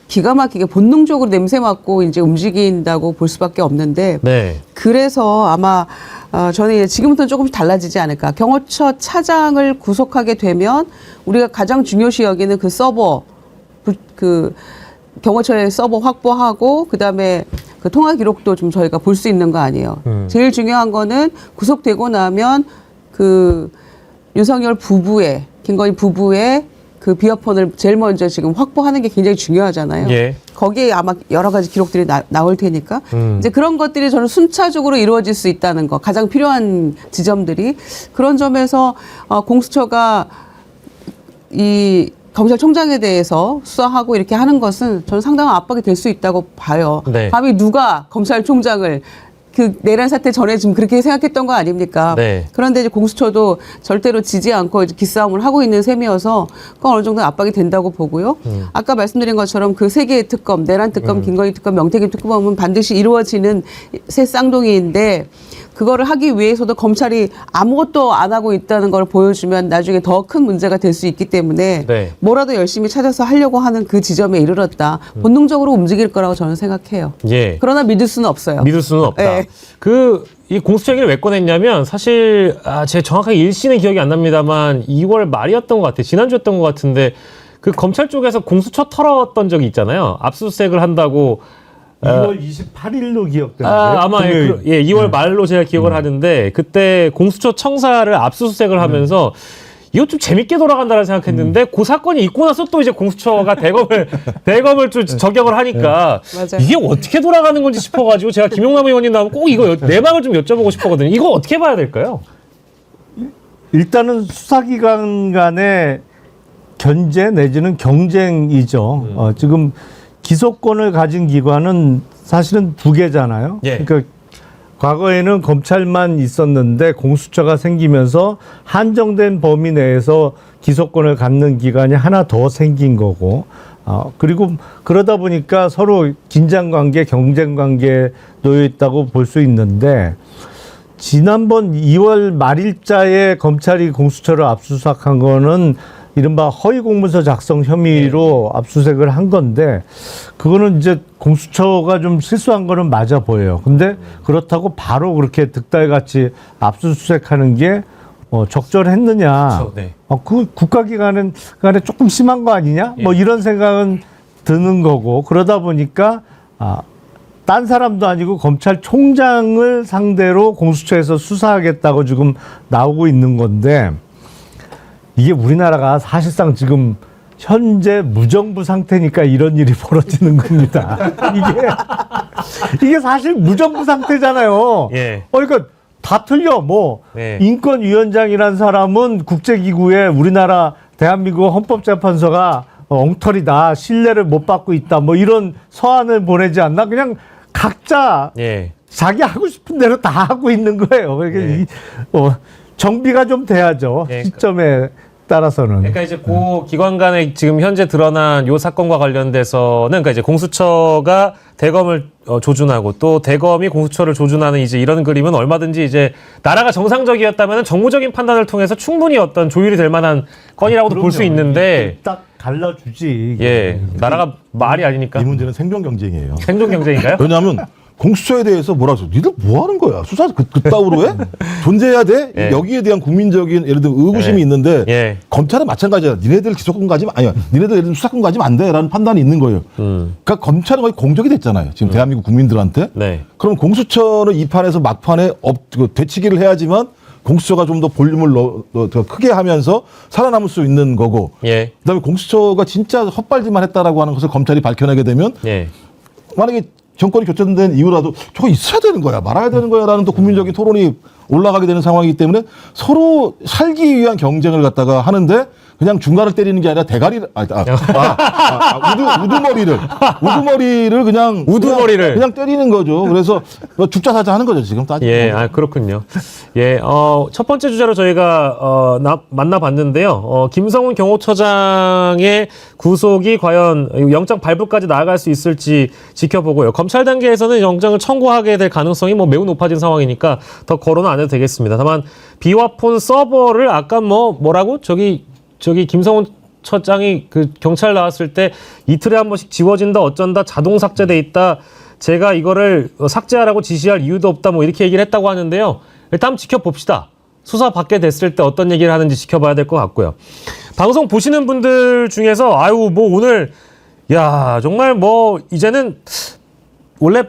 기가 막히게 본능적으로 냄새 맡고 이제 움직인다고 볼 수밖에 없는데 네. 그래서 아마 저는 이제 지금부터는 조금씩 달라지지 않을까. 경호처 차장을 구속하게 되면 우리가 가장 중요시 여기는 그 서버, 그 경호처의 서버 확보하고 그다음에 그 통화 기록도 좀 저희가 볼 수 있는 거 아니에요. 제일 중요한 거는 구속되고 나면 그 윤석열 부부의 김건희 부부의 그 비어폰을 제일 먼저 지금 확보하는 게 굉장히 중요하잖아요. 예. 거기에 아마 여러 가지 기록들이 나올 테니까 이제 그런 것들이 저는 순차적으로 이루어질 수 있다는 거, 가장 필요한 지점들이 그런 점에서 공수처가 이 검찰총장에 대해서 수사하고 이렇게 하는 것은 저는 상당한 압박이 될 수 있다고 봐요. 네. 감히 누가 검찰총장을 그 내란 사태 전에 지금 그렇게 생각했던 거 아닙니까? 네. 그런데 이제 공수처도 절대로 지지 않고 이제 기싸움을 하고 있는 셈이어서 그건 어느 정도 압박이 된다고 보고요. 아까 말씀드린 것처럼 그 세 개의 특검, 내란 특검, 김건희 특검, 명태균 특검은 반드시 이루어지는 새 쌍둥이인데 그거를 하기 위해서도 검찰이 아무것도 안 하고 있다는 걸 보여주면 나중에 더 큰 문제가 될 수 있기 때문에 네. 뭐라도 열심히 찾아서 하려고 하는 그 지점에 이르렀다. 본능적으로 움직일 거라고 저는 생각해요. 예. 그러나 믿을 수는 없어요. 믿을 수는 없다. 네. 이 공수처 얘기를 왜 꺼냈냐면 사실 제 정확하게 일시는 기억이 안 납니다만 2월 말이었던 것 같아요. 지난주였던 것 같은데 그 검찰 쪽에서 공수처 털었던 적이 있잖아요. 압수수색을 한다고 2월 28일로 기억되는데. 아마 2월 말로 제가 기억을 하는데 그때 공수처 청사를 압수수색을 하면서 이거 좀 재밌게 돌아간다는 생각했는데 그 사건이 있고 나서 또 이제 공수처가 대검을 좀 저격을 하니까 맞아요. 이게 어떻게 돌아가는 건지 싶어가지고 제가 김용남 의원님 나오면 꼭 이거 내막을 좀 여쭤보고 싶었거든요. 이거 어떻게 봐야 될까요? 일단은 수사기관 간의 견제 내지는 경쟁이죠. 지금 기소권을 가진 기관은 사실은 두 개잖아요. 예. 그러니까 과거에는 검찰만 있었는데 공수처가 생기면서 한정된 범위 내에서 기소권을 갖는 기관이 하나 더 생긴 거고, 그리고 그러다 보니까 서로 긴장관계, 경쟁관계에 놓여 있다고 볼 수 있는데, 지난번 2월 말일자에 검찰이 공수처를 압수수색한 거는 이른바 허위공문서 작성 혐의로 압수수색을 한 건데 그거는 이제 공수처가 좀 실수한 거는 맞아 보여요. 근데 그렇다고 바로 그렇게 득달같이 압수수색하는 게 적절했느냐? 그렇죠. 네. 그 국가기관은 간에 조금 심한 거 아니냐? 뭐 이런 생각은 드는 거고 그러다 보니까 딴 사람도 아니고 검찰총장을 상대로 공수처에서 수사하겠다고 지금 나오고 있는 건데. 이게 우리나라가 사실상 지금 현재 무정부 상태니까 이런 일이 벌어지는 겁니다. 이게 사실 무정부 상태잖아요. 예. 그러니까 다 틀려. 네. 인권위원장이란 사람은 국제기구에 우리나라 대한민국 헌법재판소가 엉터리다, 신뢰를 못 받고 있다, 뭐 이런 서한을 보내지 않나? 그냥 각자 예. 자기 하고 싶은 대로 다 하고 있는 거예요. 그러니까 정비가 좀 돼야죠. 예. 시점에 따라서는. 그러니까 이제 그 기관 간에 지금 현재 드러난 요 사건과 관련돼서는 그러니까 이제 공수처가 대검을 조준하고 또 대검이 공수처를 조준하는 이제 이런 그림은 얼마든지 이제 나라가 정상적이었다면 정무적인 판단을 통해서 충분히 어떤 조율이 될 만한 건이라고도 볼 수 있는데 딱 갈라주지. 예. 나라가 말이 아니니까 이 문제는 생존 경쟁이에요. 생존 경쟁인가요? 왜냐하면 공수처에 대해서 뭐라 그러죠? 니들 뭐 하는 거야? 수사 그따위로 해? 존재해야 돼? 예. 여기에 대한 국민적인 예를 들어 의구심이 예. 있는데 예. 검찰은 마찬가지야. 니네들 기소권 가지면 아니야. 니네들 예를 들어 수사권 가지면 안 돼라는 판단이 있는 거예요. 그러니까 검찰은 거의 공적이 됐잖아요. 지금 대한민국 국민들한테. 네. 그럼 공수처는 이 판에서 막판에 되치기를 해야지만 공수처가 좀 더 볼륨을 더 크게 하면서 살아남을 수 있는 거고. 예. 그다음에 공수처가 진짜 헛발질만 했다라고 하는 것을 검찰이 밝혀내게 되면 예. 만약에 정권이 교체된 이후라도 저거 있어야 되는 거야, 말아야 되는 거야라는 또 국민적인 토론이 올라가게 되는 상황이기 때문에 서로 살기 위한 경쟁을 갖다가 하는데 그냥 중간을 때리는 게 아니라 대가리를 우두머리를 그냥 때리는 거죠. 그래서 죽자 사자 하는 거죠 지금. 예, 그렇군요. 예, 첫 번째 주제로 저희가 만나봤는데요. 김성훈 경호처장의 구속이 과연 영장 발부까지 나아갈 수 있을지 지켜보고요. 검찰 단계에서는 영장을 청구하게 될 가능성이 매우 높아진 상황이니까 더 거론은 안 해도 되겠습니다. 다만 비화폰 서버를 아까 뭐라고 저기 김성훈 처장이 그 경찰 나왔을 때 이틀에 한 번씩 지워진다 어쩐다 자동 삭제돼 있다 제가 이거를 삭제하라고 지시할 이유도 없다 이렇게 얘기를 했다고 하는데요. 일단 한번 지켜봅시다. 수사 받게 됐을 때 어떤 얘기를 하는지 지켜봐야 될 것 같고요. 방송 보시는 분들 중에서 오늘 정말 이제는 원래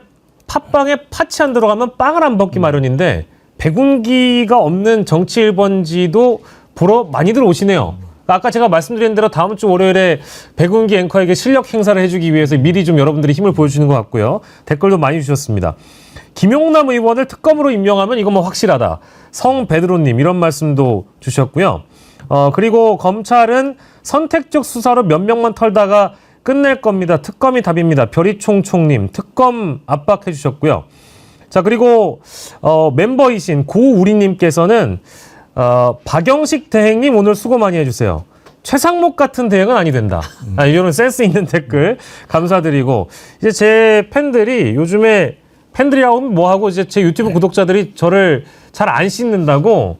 팟빵에 팥이 안 들어가면 빵을 안 먹기 마련인데 백운기가 없는 정치 1번지도 보러 많이들 오시네요. 아까 제가 말씀드린 대로 다음 주 월요일에 백운기 앵커에게 실력 행사를 해주기 위해서 미리 좀 여러분들이 힘을 보여주는 것 같고요. 댓글도 많이 주셨습니다. 김용남 의원을 특검으로 임명하면 이건 뭐 확실하다. 성베드로님 이런 말씀도 주셨고요. 그리고 검찰은 선택적 수사로 몇 명만 털다가 끝낼 겁니다. 특검이 답입니다. 별이총총님 특검 압박해 주셨고요. 자, 그리고 멤버이신 고우리님께서는 박영식 대행님 오늘 수고 많이 해주세요. 최상목 같은 대행은 아니 된다. 이런 센스 있는 댓글 감사드리고, 이제 제 팬들이 요즘에 팬들이라고 하면 뭐하고 이제 제 유튜브 구독자들이 저를 잘 안 씻는다고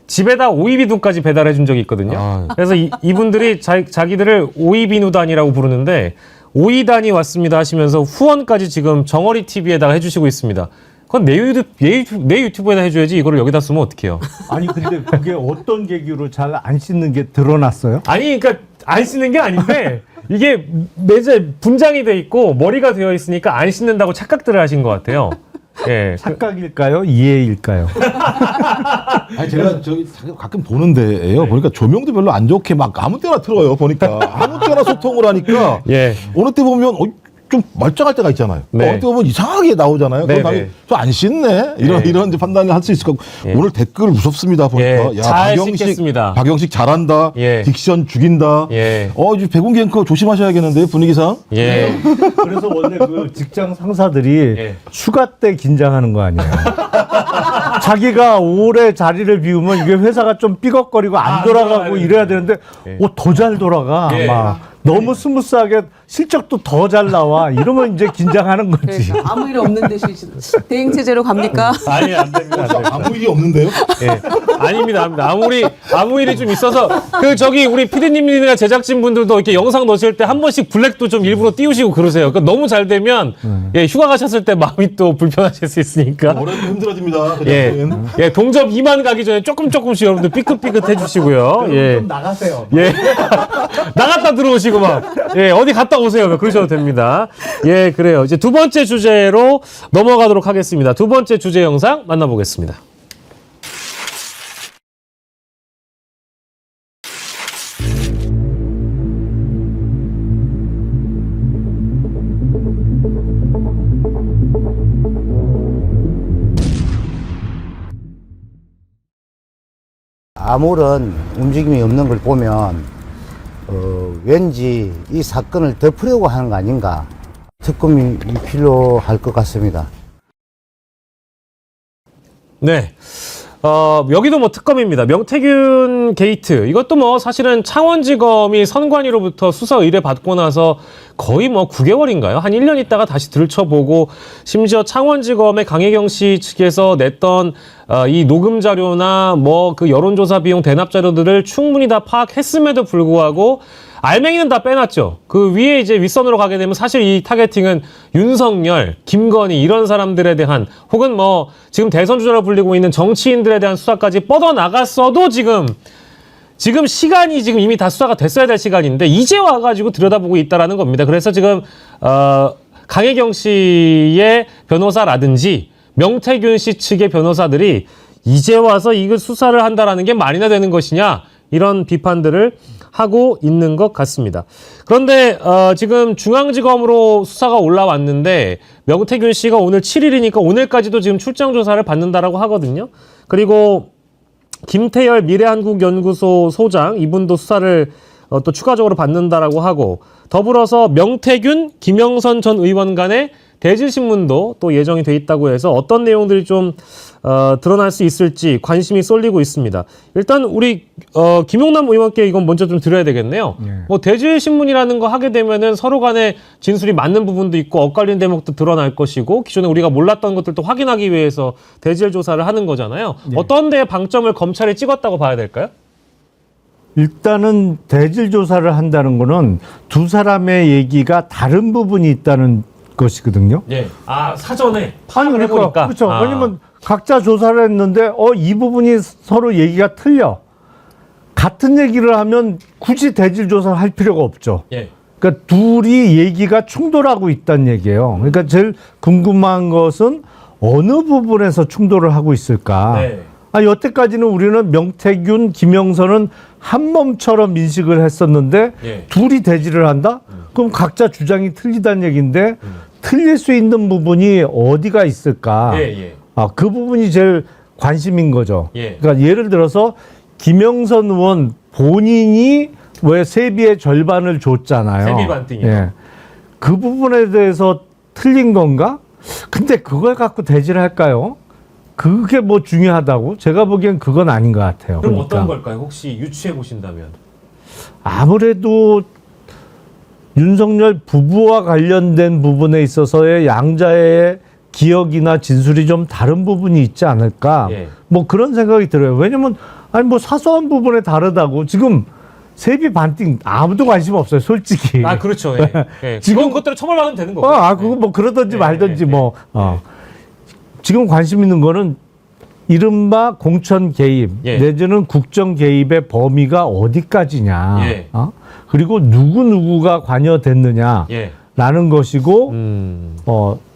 집에다 오이비누까지 배달해 준 적이 있거든요. 그래서 이분들이 자기들을 오이비누단이라고 부르는데, 오이단이 왔습니다 하시면서 후원까지 지금 정어리 TV에다가 해주시고 있습니다. 그건 내 유튜브에다 해줘야지 이거를 여기다 쓰면 어떡해요. 아니 근데 그게 어떤 계기로 잘 안 씻는 게 드러났어요? 아니 그러니까 안 씻는 게 아닌데 이게 매제 분장이 돼 있고 머리가 되어 있으니까 안 씻는다고 착각들을 하신 것 같아요. 예. 착각일까요? 이해일까요? 아니 제가 저기 가끔 보는데요. 보니까 조명도 별로 안 좋게 막 아무 때나 틀어요. 보니까 아무 때나 소통을 하니까 예. 어느 때 보면 좀 멀쩡할 때가 있잖아요. 네. 어느 때 보면 이상하게 나오잖아요. 네, 그럼 네. 좀안 씻네. 이런 이제 판단을 할 수 있을 거고. 예. 오늘 댓글 무섭습니다. 보니까 예, 잘 씻겠습니다. 박영식 잘한다. 예. 딕션 죽인다. 예. 이제 백운기 앵커 조심하셔야겠는데요. 분위기상. 예. 그래서 원래 그 직장 상사들이 예. 휴가 때 긴장하는 거 아니에요? 자기가 오래 자리를 비우면 이게 회사가 좀 삐걱거리고 안 돌아가고 이래야 되는데 더 잘 돌아가. 예. 막 너무 스무스하게 실적도 더 잘 나와. 이러면 이제 긴장하는 거지. 그러니까 아무 일 없는 듯이 대행 체제로 갑니까? 아니 안 됩니다. 안 됩니다. 아무 일이 없는데요. 예. 아닙니다. 아무 일이 좀 있어서 저기 우리 피디님이나 제작진 분들도 이렇게 영상 넣으실 때 한 번씩 블랙도 좀 일부러 띄우시고 그러세요. 그러니까 너무 잘 되면 휴가 가셨을 때 마음이 또 불편하실 수 있으니까. 올해도 힘들어집니다. 예, 동접 2만 가기 전에 조금씩 여러분들 삐끗삐끗 해주시고요. 예. 좀 나가세요. 예. 나갔다 들어오시고 막, 예, 어디 갔다 오세요. 그러셔도 됩니다. 예, 그래요. 이제 두 번째 주제로 넘어가도록 하겠습니다. 두 번째 주제 영상 만나보겠습니다. 아무런 움직임이 없는 걸 보면 왠지 이 사건을 덮으려고 하는 거 아닌가. 특검이 필요할 것 같습니다. 네. 여기도 뭐 특검입니다. 명태균 게이트. 이것도 뭐 사실은 창원지검이 선관위로부터 수사 의뢰 받고 나서 거의 뭐 9개월인가요? 한 1년 있다가 다시 들춰보고, 심지어 창원지검의 강혜경 씨 측에서 냈던 이 녹음 자료나 뭐 그 여론조사 비용 대납 자료들을 충분히 다 파악했음에도 불구하고 알맹이는 다 빼놨죠. 그 위에 이제 윗선으로 가게 되면 사실 이 타겟팅은 윤석열, 김건희 이런 사람들에 대한, 혹은 뭐 지금 대선 주자로 불리고 있는 정치인들에 대한 수사까지 뻗어나갔어도 지금 시간이 지금 이미 다 수사가 됐어야 될 시간인데 이제 와가지고 들여다보고 있다라는 겁니다. 그래서 지금 강혜경 씨의 변호사라든지 명태균 씨 측의 변호사들이 이제 와서 이걸 수사를 한다라는 게 말이나 되는 것이냐, 이런 비판들을 하고 있는 것 같습니다. 그런데 지금 중앙지검으로 수사가 올라왔는데 명태균 씨가 오늘 7일이니까 오늘까지도 지금 출장 조사를 받는다라고 하거든요. 그리고 김태열 미래한국연구소 소장, 이분도 수사를 또 추가적으로 받는다라고 하고, 더불어서 명태균, 김영선 전 의원 간의 대질신문도 또 예정이 돼 있다고 해서 어떤 내용들이 좀 드러날 수 있을지 관심이 쏠리고 있습니다. 일단 우리 김용남 의원께 이건 먼저 좀 드려야 되겠네요. 뭐 대질신문이라는 거 하게 되면은 서로 간에 진술이 맞는 부분도 있고 엇갈린 대목도 드러날 것이고, 기존에 우리가 몰랐던 것들도 확인하기 위해서 대질 조사를 하는 거잖아요. 어떤 데에 방점을 검찰이 찍었다고 봐야 될까요? 일단은 대질 조사를 한다는 거는 두 사람의 얘기가 다른 부분이 있다는 것이거든요. 예. 사전에 아니 그러니까 그렇죠. 왜냐면 각자 조사를 했는데 이 부분이 서로 얘기가 틀려. 같은 얘기를 하면 굳이 대질 조사를 할 필요가 없죠. 예. 그러니까 둘이 얘기가 충돌하고 있다는 얘기예요. 그러니까 제일 궁금한 것은 어느 부분에서 충돌을 하고 있을까? 네. 여태까지는 우리는 명태균, 김영선은 한 몸처럼 인식을 했었는데 예. 둘이 대지를 한다? 그럼 각자 주장이 틀리다는 얘기인데 틀릴 수 있는 부분이 어디가 있을까? 예, 예. 그 부분이 제일 관심인 거죠. 예. 그러니까 예를 들어서 김영선 의원 본인이 왜 세비의 절반을 줬잖아요. 세비 반띵이요. 예. 그 부분에 대해서 틀린 건가? 근데 그걸 갖고 대지를 할까요? 그게 뭐 중요하다고? 제가 보기엔 그건 아닌 것 같아요. 그럼 그러니까. 어떤 걸까요? 혹시 유추해 보신다면? 아무래도 윤석열 부부와 관련된 부분에 있어서의 양자의 기억이나 진술이 좀 다른 부분이 있지 않을까? 예. 뭐 그런 생각이 들어요. 왜냐면 뭐 사소한 부분에 다르다고 지금 세비 반띵 아무도 관심 없어요, 솔직히. 그렇죠. 예. 예. 지금- 지금 것대로 처벌받으면 되는 거고. 그거 뭐 그러든지 예, 말든지 예, 뭐. 지금 관심 있는 거는 이른바 공천 개입 예. 내지는 국정 개입의 범위가 어디까지냐. 예. 그리고 누구가 관여됐느냐라는 예. 것이고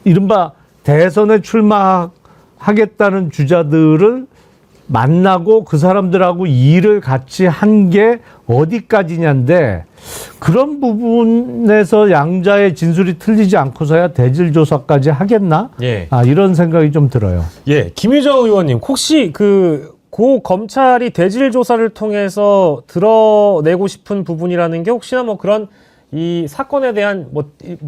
이른바 대선에 출마하겠다는 주자들을 만나고 그 사람들하고 일을 같이 한 게 어디까지냐인데 그런 부분에서 양자의 진술이 틀리지 않고서야 대질 조사까지 하겠나? 예. 이런 생각이 좀 들어요. 예. 김유정 의원님, 혹시 고 검찰이 대질 조사를 통해서 드러내고 싶은 부분이라는 게 혹시나 뭐 그런 이 사건에 대한 뭐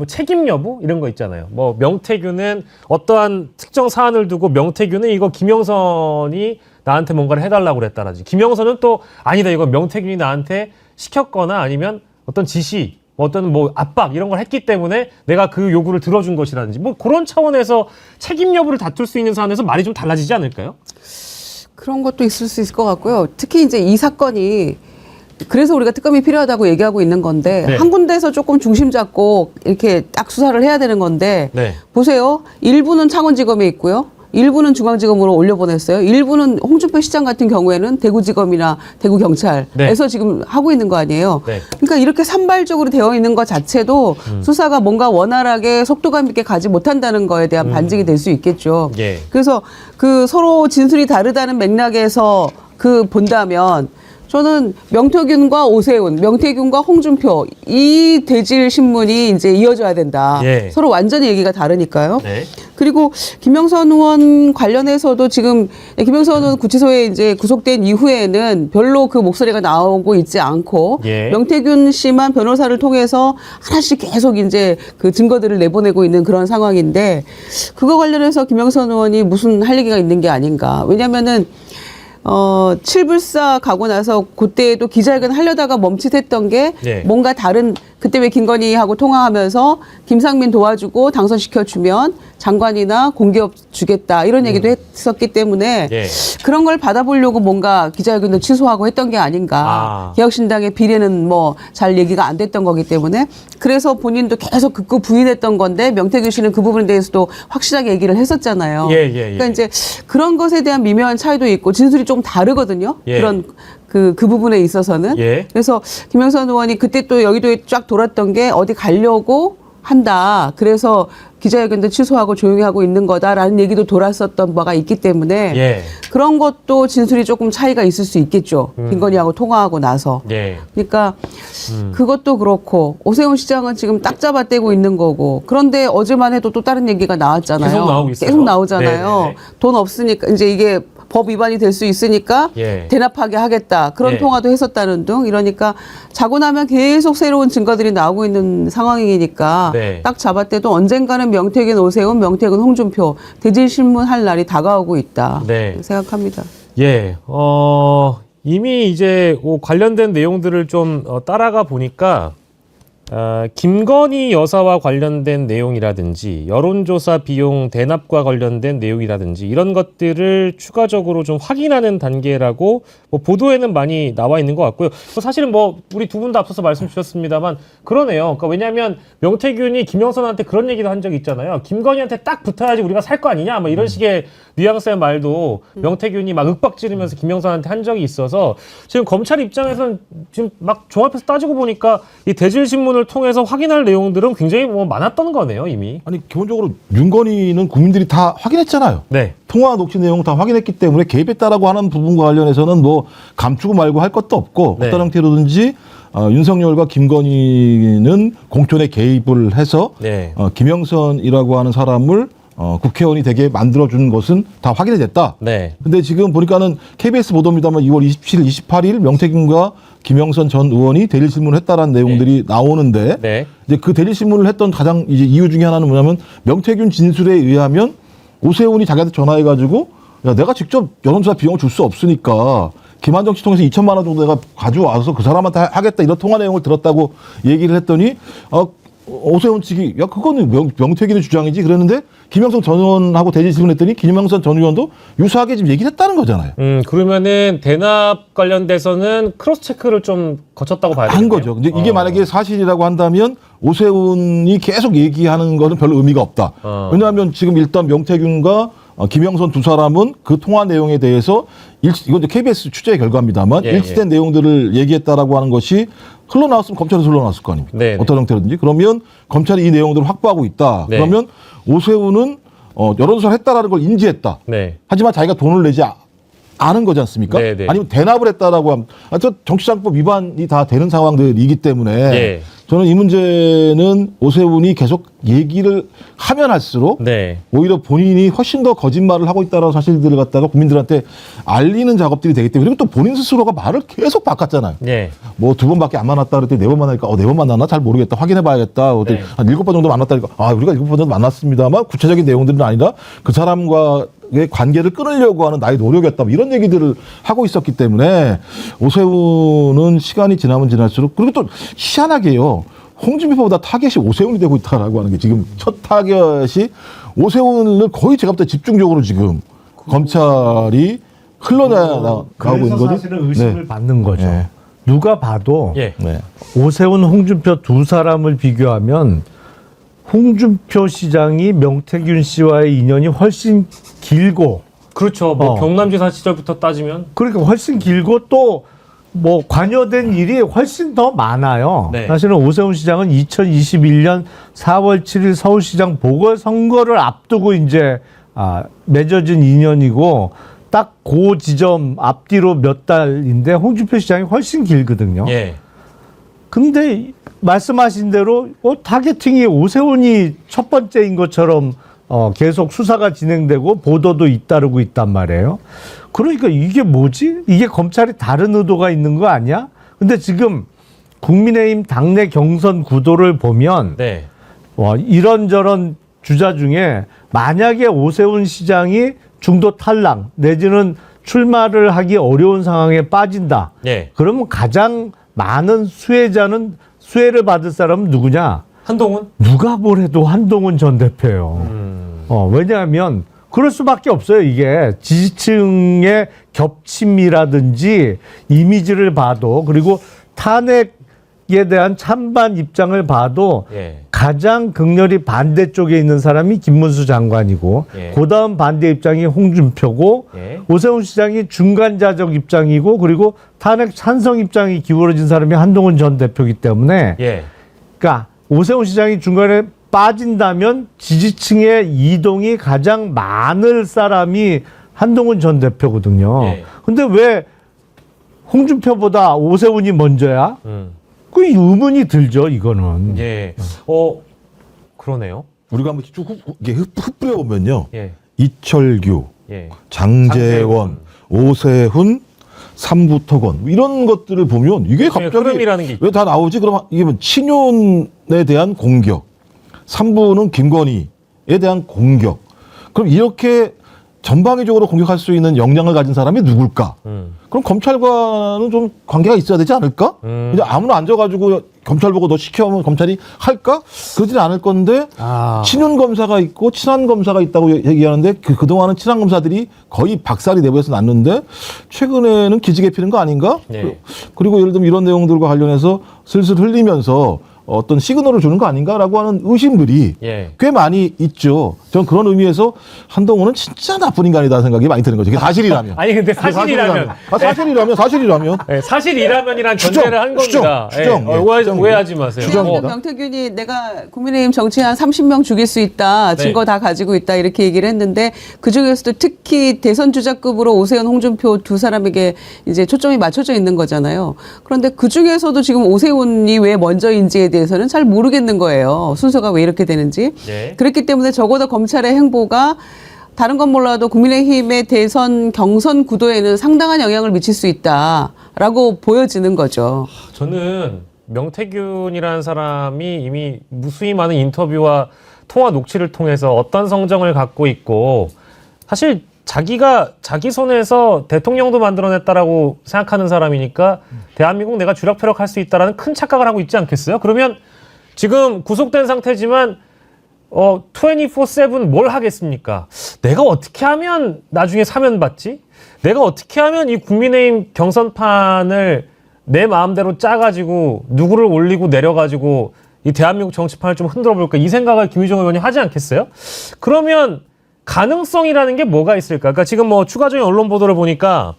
책임 여부 이런 거 있잖아요. 뭐 명태균은 어떠한 특정 사안을 두고 명태균은 이거 김영선이 나한테 뭔가를 해달라고 그랬다라든지, 김영선은 또 아니다, 이거 명태균이 나한테 시켰거나 아니면 어떤 지시, 어떤 뭐 압박 이런 걸 했기 때문에 내가 그 요구를 들어준 것이라든지 뭐 그런 차원에서 책임 여부를 다툴 수 있는 사안에서 말이 좀 달라지지 않을까요? 그런 것도 있을 수 있을 것 같고요. 특히 이제 이 사건이 그래서 우리가 특검이 필요하다고 얘기하고 있는 건데 네. 한 군데서 조금 중심 잡고 이렇게 딱 수사를 해야 되는 건데 네. 보세요. 일부는 창원지검에 있고요. 일부는 중앙지검으로 올려보냈어요. 일부는 홍준표 시장 같은 경우에는 대구지검이나 대구경찰에서 네. 지금 하고 있는 거 아니에요. 네. 그러니까 이렇게 산발적으로 되어 있는 것 자체도 수사가 뭔가 원활하게 속도감 있게 가지 못한다는 거에 대한 반증이 될 수 있겠죠. 예. 그래서 그 서로 진술이 다르다는 맥락에서 본다면 저는 명태균과 오세훈, 명태균과 홍준표 이 대질 신문이 이제 이어져야 된다. 예. 서로 완전히 얘기가 다르니까요. 네. 그리고 김영선 의원 관련해서도 지금 김영선 의원 구치소에 이제 구속된 이후에는 별로 그 목소리가 나오고 있지 않고 예. 명태균 씨만 변호사를 통해서 하나씩 계속 이제 그 증거들을 내보내고 있는 그런 상황인데 그거 관련해서 김영선 의원이 무슨 할 얘기가 있는 게 아닌가. 왜냐면은 칠불사 가고 나서 그때도 기자회견 하려다가 멈칫했던 게 네. 뭔가 다른 그때 왜 김건희하고 통화하면서 김상민 도와주고 당선시켜주면 장관이나 공기업 주겠다 이런 얘기도 했었기 때문에 예. 그런 걸 받아보려고 뭔가 기자회견도 취소하고 했던 게 아닌가. 개혁신당의 비례는 뭐 잘 얘기가 안 됐던 거기 때문에 그래서 본인도 계속 극구 부인했던 건데 명태균 씨는 그 부분에 대해서도 확실하게 얘기를 했었잖아요. 예. 그러니까 이제 그런 것에 대한 미묘한 차이도 있고 진술이 좀 다르거든요. 예. 그런 그 부분에 있어서는. 예. 그래서 김영선 의원이 그때 또 여의도에 쫙 돌았던 게 어디 가려고 한다. 그래서 기자회견도 취소하고 조용히 하고 있는 거다라는 얘기도 돌았었던 바가 있기 때문에 예. 그런 것도 진술이 조금 차이가 있을 수 있겠죠. 김건희하고 통화하고 나서. 예. 그러니까 그것도 그렇고 오세훈 시장은 지금 딱 잡아떼고 있는 거고 그런데 어제만 해도 또 다른 얘기가 나왔잖아요. 계속 나오고 있어요. 계속 나오잖아요. 네네네. 돈 없으니까 이제 이게 법 위반이 될 수 있으니까 예. 대납하게 하겠다. 그런 예. 통화도 했었다는 등 이러니까 자고 나면 계속 새로운 증거들이 나오고 있는 상황이니까 네. 딱 잡았대도 언젠가는 명태균 오세훈, 명태균 홍준표 대질신문 할 날이 다가오고 있다. 네. 생각합니다. 예, 이미 이제 관련된 내용들을 좀 따라가 보니까 김건희 여사와 관련된 내용이라든지 여론조사 비용 대납과 관련된 내용이라든지 이런 것들을 추가적으로 좀 확인하는 단계라고 뭐 보도에는 많이 나와 있는 것 같고요. 사실은 뭐 우리 두 분 다 앞서서 말씀 주셨습니다만 그러네요. 그러니까 왜냐하면 명태균이 김영선한테 그런 얘기도 한 적이 있잖아요. 김건희한테 딱 붙어야지 우리가 살 거 아니냐 뭐 이런 식의 뉘앙스의 말도 명태균이 막 윽박지르면서 김영선한테 한 적이 있어서 지금 검찰 입장에서는 지금 막 종합해서 따지고 보니까 이 대질신문 언론을 통해서 확인할 내용들은 굉장히 뭐 많았던 거네요, 이미. 아니 기본적으로 윤건희는 국민들이 다 확인했잖아요. 네. 통화 녹취 내용 다 확인했기 때문에 개입했다라고 하는 부분과 관련해서는 뭐 감추고 말고 할 것도 없고 네. 어떤 형태로든지 윤석열과 김건희는 공천에 개입을 해서 네. 김영선이라고 하는 사람을 국회의원이 되게 만들어준 것은 다 확인이 됐다. 네. 근데 지금 보니까는 KBS 보도입니다만 2월 27일, 28일 명태균과 김영선 전 의원이 대리 질문을 했다라는 내용들이 나오는데 네. 이제 그 대리 질문을 했던 가장 이제 이유 중에 하나는 뭐냐면 명태균 진술에 의하면 오세훈이 자기한테 전화해가지고 야 내가 직접 여론조사 비용을 줄 수 없으니까 김한정 씨 통해서 2천만 원 정도 내가 가져와서 그 사람한테 하겠다 이런 통화 내용을 들었다고 얘기를 했더니 오세훈 측이 야 그거는 명태균의 주장이지 그랬는데 김영선 전 의원하고 대리 질문했더니 김영선 전 의원도 유사하게 지금 얘기를 했다는 거잖아요. 그러면은 대납 관련돼서는 크로스 체크를 좀 거쳤다고 봐야 되겠네요. 한 거죠. 근데 이게 만약에 사실이라고 한다면 오세훈이 계속 얘기하는 거는 별 의미가 없다. 왜냐하면 지금 일단 명태균과 김영선 두 사람은 그 통화 내용에 대해서 이건 이제 KBS 취재 결과입니다만 일치된 내용들을 얘기했다라고 하는 것이 흘러나왔으면 검찰에서 흘러나왔을 거 아닙니까? 네네. 어떤 형태로든지. 그러면 검찰이 이 내용들을 확보하고 있다. 네. 그러면 오세훈은 여론조사를 했다라는 걸 인지했다. 네. 하지만 자기가 돈을 내지 않은 거지 않습니까? 네네. 아니면 대납을 했다라고 하면 정치자금법 위반이 다 되는 상황들이기 때문에 네. 저는 이 문제는 오세훈이 계속 얘기를 하면 할수록 네. 오히려 본인이 훨씬 더 거짓말을 하고 있다는 사실들을 갖다가 국민들한테 알리는 작업들이 되기 때문에 그리고 또 본인 스스로가 말을 계속 바꿨잖아요. 네. 뭐 2번밖에 안 만났다 그랬더니 4번 만나니까 4번 만났나 잘 모르겠다 확인해봐야겠다. 네. 한 7번 정도 만났다니까 우리가 7번 정도 만났습니다만 구체적인 내용들은 아니라 그 사람과의 관계를 끊으려고 하는 나의 노력이었다. 뭐 이런 얘기들을 하고 있었기 때문에 오세훈은 시간이 지나면 지날수록 그리고 또 희한하게요. 홍준표보다 타겟이 오세훈이 되고 있다라고 하는 게 지금 첫 타겟이 오세훈을 거의 제가 볼 때 집중적으로 지금 검찰이 흘러나가고 있는 그래서 거죠. 사실은 의심을 네. 받는 거죠. 네. 누가 봐도 예. 네. 오세훈, 홍준표 두 사람을 비교하면 홍준표 시장이 명태균 씨와의 인연이 훨씬 길고 그렇죠. 뭐 경남지사 시절부터 따지면 그러니까 훨씬 길고 또 뭐 관여된 일이 훨씬 더 많아요. 네. 사실은 오세훈 시장은 2021년 4월 7일 서울시장 보궐선거를 앞두고 이제 맺어진 인연이고 딱 그 지점 앞뒤로 몇 달인데 홍준표 시장이 훨씬 길거든요. 예. 근데 말씀하신 대로 타겟팅이 오세훈이 첫 번째인 것처럼 계속 수사가 진행되고 보도도 잇따르고 있단 말이에요. 그러니까 이게 뭐지? 이게 검찰이 다른 의도가 있는 거 아니야? 근데 지금 국민의힘 당내 경선 구도를 보면 네. 이런저런 주자 중에 만약에 오세훈 시장이 중도 탈락 내지는 출마를 하기 어려운 상황에 빠진다. 예. 그러면 가장 많은 수혜를 받을 사람은 누구냐? 한동훈? 누가 뭐래도 한동훈 전 대표예요. 왜냐하면 그럴 수밖에 없어요. 이게 지지층의 겹침이라든지 이미지를 봐도 그리고 탄핵에 대한 찬반 입장을 봐도 예. 가장 극렬히 반대쪽에 있는 사람이 김문수 장관이고 예. 그다음 반대 입장이 홍준표고 예. 오세훈 시장이 중간자적 입장이고 그리고 탄핵 찬성 입장이 기울어진 사람이 한동훈 전 대표이기 때문에 예. 그러니까 오세훈 시장이 중간에 빠진다면 지지층의 이동이 가장 많을 사람이 한동훈 전 대표거든요. 예. 근데 왜 홍준표보다 오세훈이 먼저야? 그 의문이 들죠, 이거는. 예. 그러네요. 우리가 한번 쭉 흩뿌려 보면요. 예. 이철규, 예. 장제원, 오세훈, 삼부토건 이런 것들을 보면 이게 갑자기 흐름이라는 게 왜 다 나오지? 그러면 이게 뭐 친윤에 대한 공격, 삼부는 김건희에 대한 공격. 그럼 이렇게 전방위적으로 공격할 수 있는 역량을 가진 사람이 누굴까? 그럼 검찰과는 좀 관계가 있어야 되지 않을까? 이제 아무나 앉아가지고 검찰 보고 너 시켜오면 검찰이 할까? 그러지는 않을 건데 친윤 검사가 있고 친한 검사가 있다고 얘기하는데 그동안은 친한 검사들이 거의 박살이 내부에서 났는데 최근에는 기지개 피는 거 아닌가? 네. 그리고 예를 들면 이런 내용들과 관련해서 슬슬 흘리면서 어떤 시그널을 주는 거 아닌가라고 하는 의심들이 예. 꽤 많이 있죠. 저는 그런 의미에서 한동훈은 진짜 나쁜 인간이다 생각이 많이 드는 거죠. 그게 사실이라면. 아니 근데 사실이라면 사실이라면. 네, 사실이라면이란 추정, 전제를 한 추정, 겁니다. 추정, 예, 오해하지 마세요. 그냥 명태균이 내가 국민의힘 정치인 30명 죽일 수 있다. 증거 다 가지고 있다. 이렇게 얘기를 했는데 그중에서도 특히 대선 주자급으로 오세훈, 홍준표 두 사람에게 이제 초점이 맞춰져 있는 거잖아요. 그런데 그중에서도 지금 오세훈이 왜 먼저인지에 대해서는 잘 모르겠는 거예요. 순서가 왜 이렇게 되는지. 예. 그렇기 때문에 적어도 검찰의 행보가 다른 건 몰라도 국민의힘의 대선 경선 구도에는 상당한 영향을 미칠 수 있다라고 보여지는 거죠. 저는 명태균이라는 사람이 이미 무수히 많은 인터뷰와 통화 녹취를 통해서 어떤 성정을 갖고 있고 사실 자기가 자기 손에서 대통령도 만들어냈다라고 생각하는 사람이니까 대한민국 내가 주력펴력할 수 있다라는 큰 착각을 하고 있지 않겠어요? 그러면 지금 구속된 상태지만 24/7 뭘 하겠습니까? 내가 어떻게 하면 나중에 사면 받지? 내가 어떻게 하면 이 국민의힘 경선판을 내 마음대로 짜가지고 누구를 올리고 내려가지고 이 대한민국 정치판을 좀 흔들어 볼까? 이 생각을 김유정 의원이 하지 않겠어요? 그러면 가능성이라는 게 뭐가 있을까? 그러니까 지금 뭐 추가적인 언론 보도를 보니까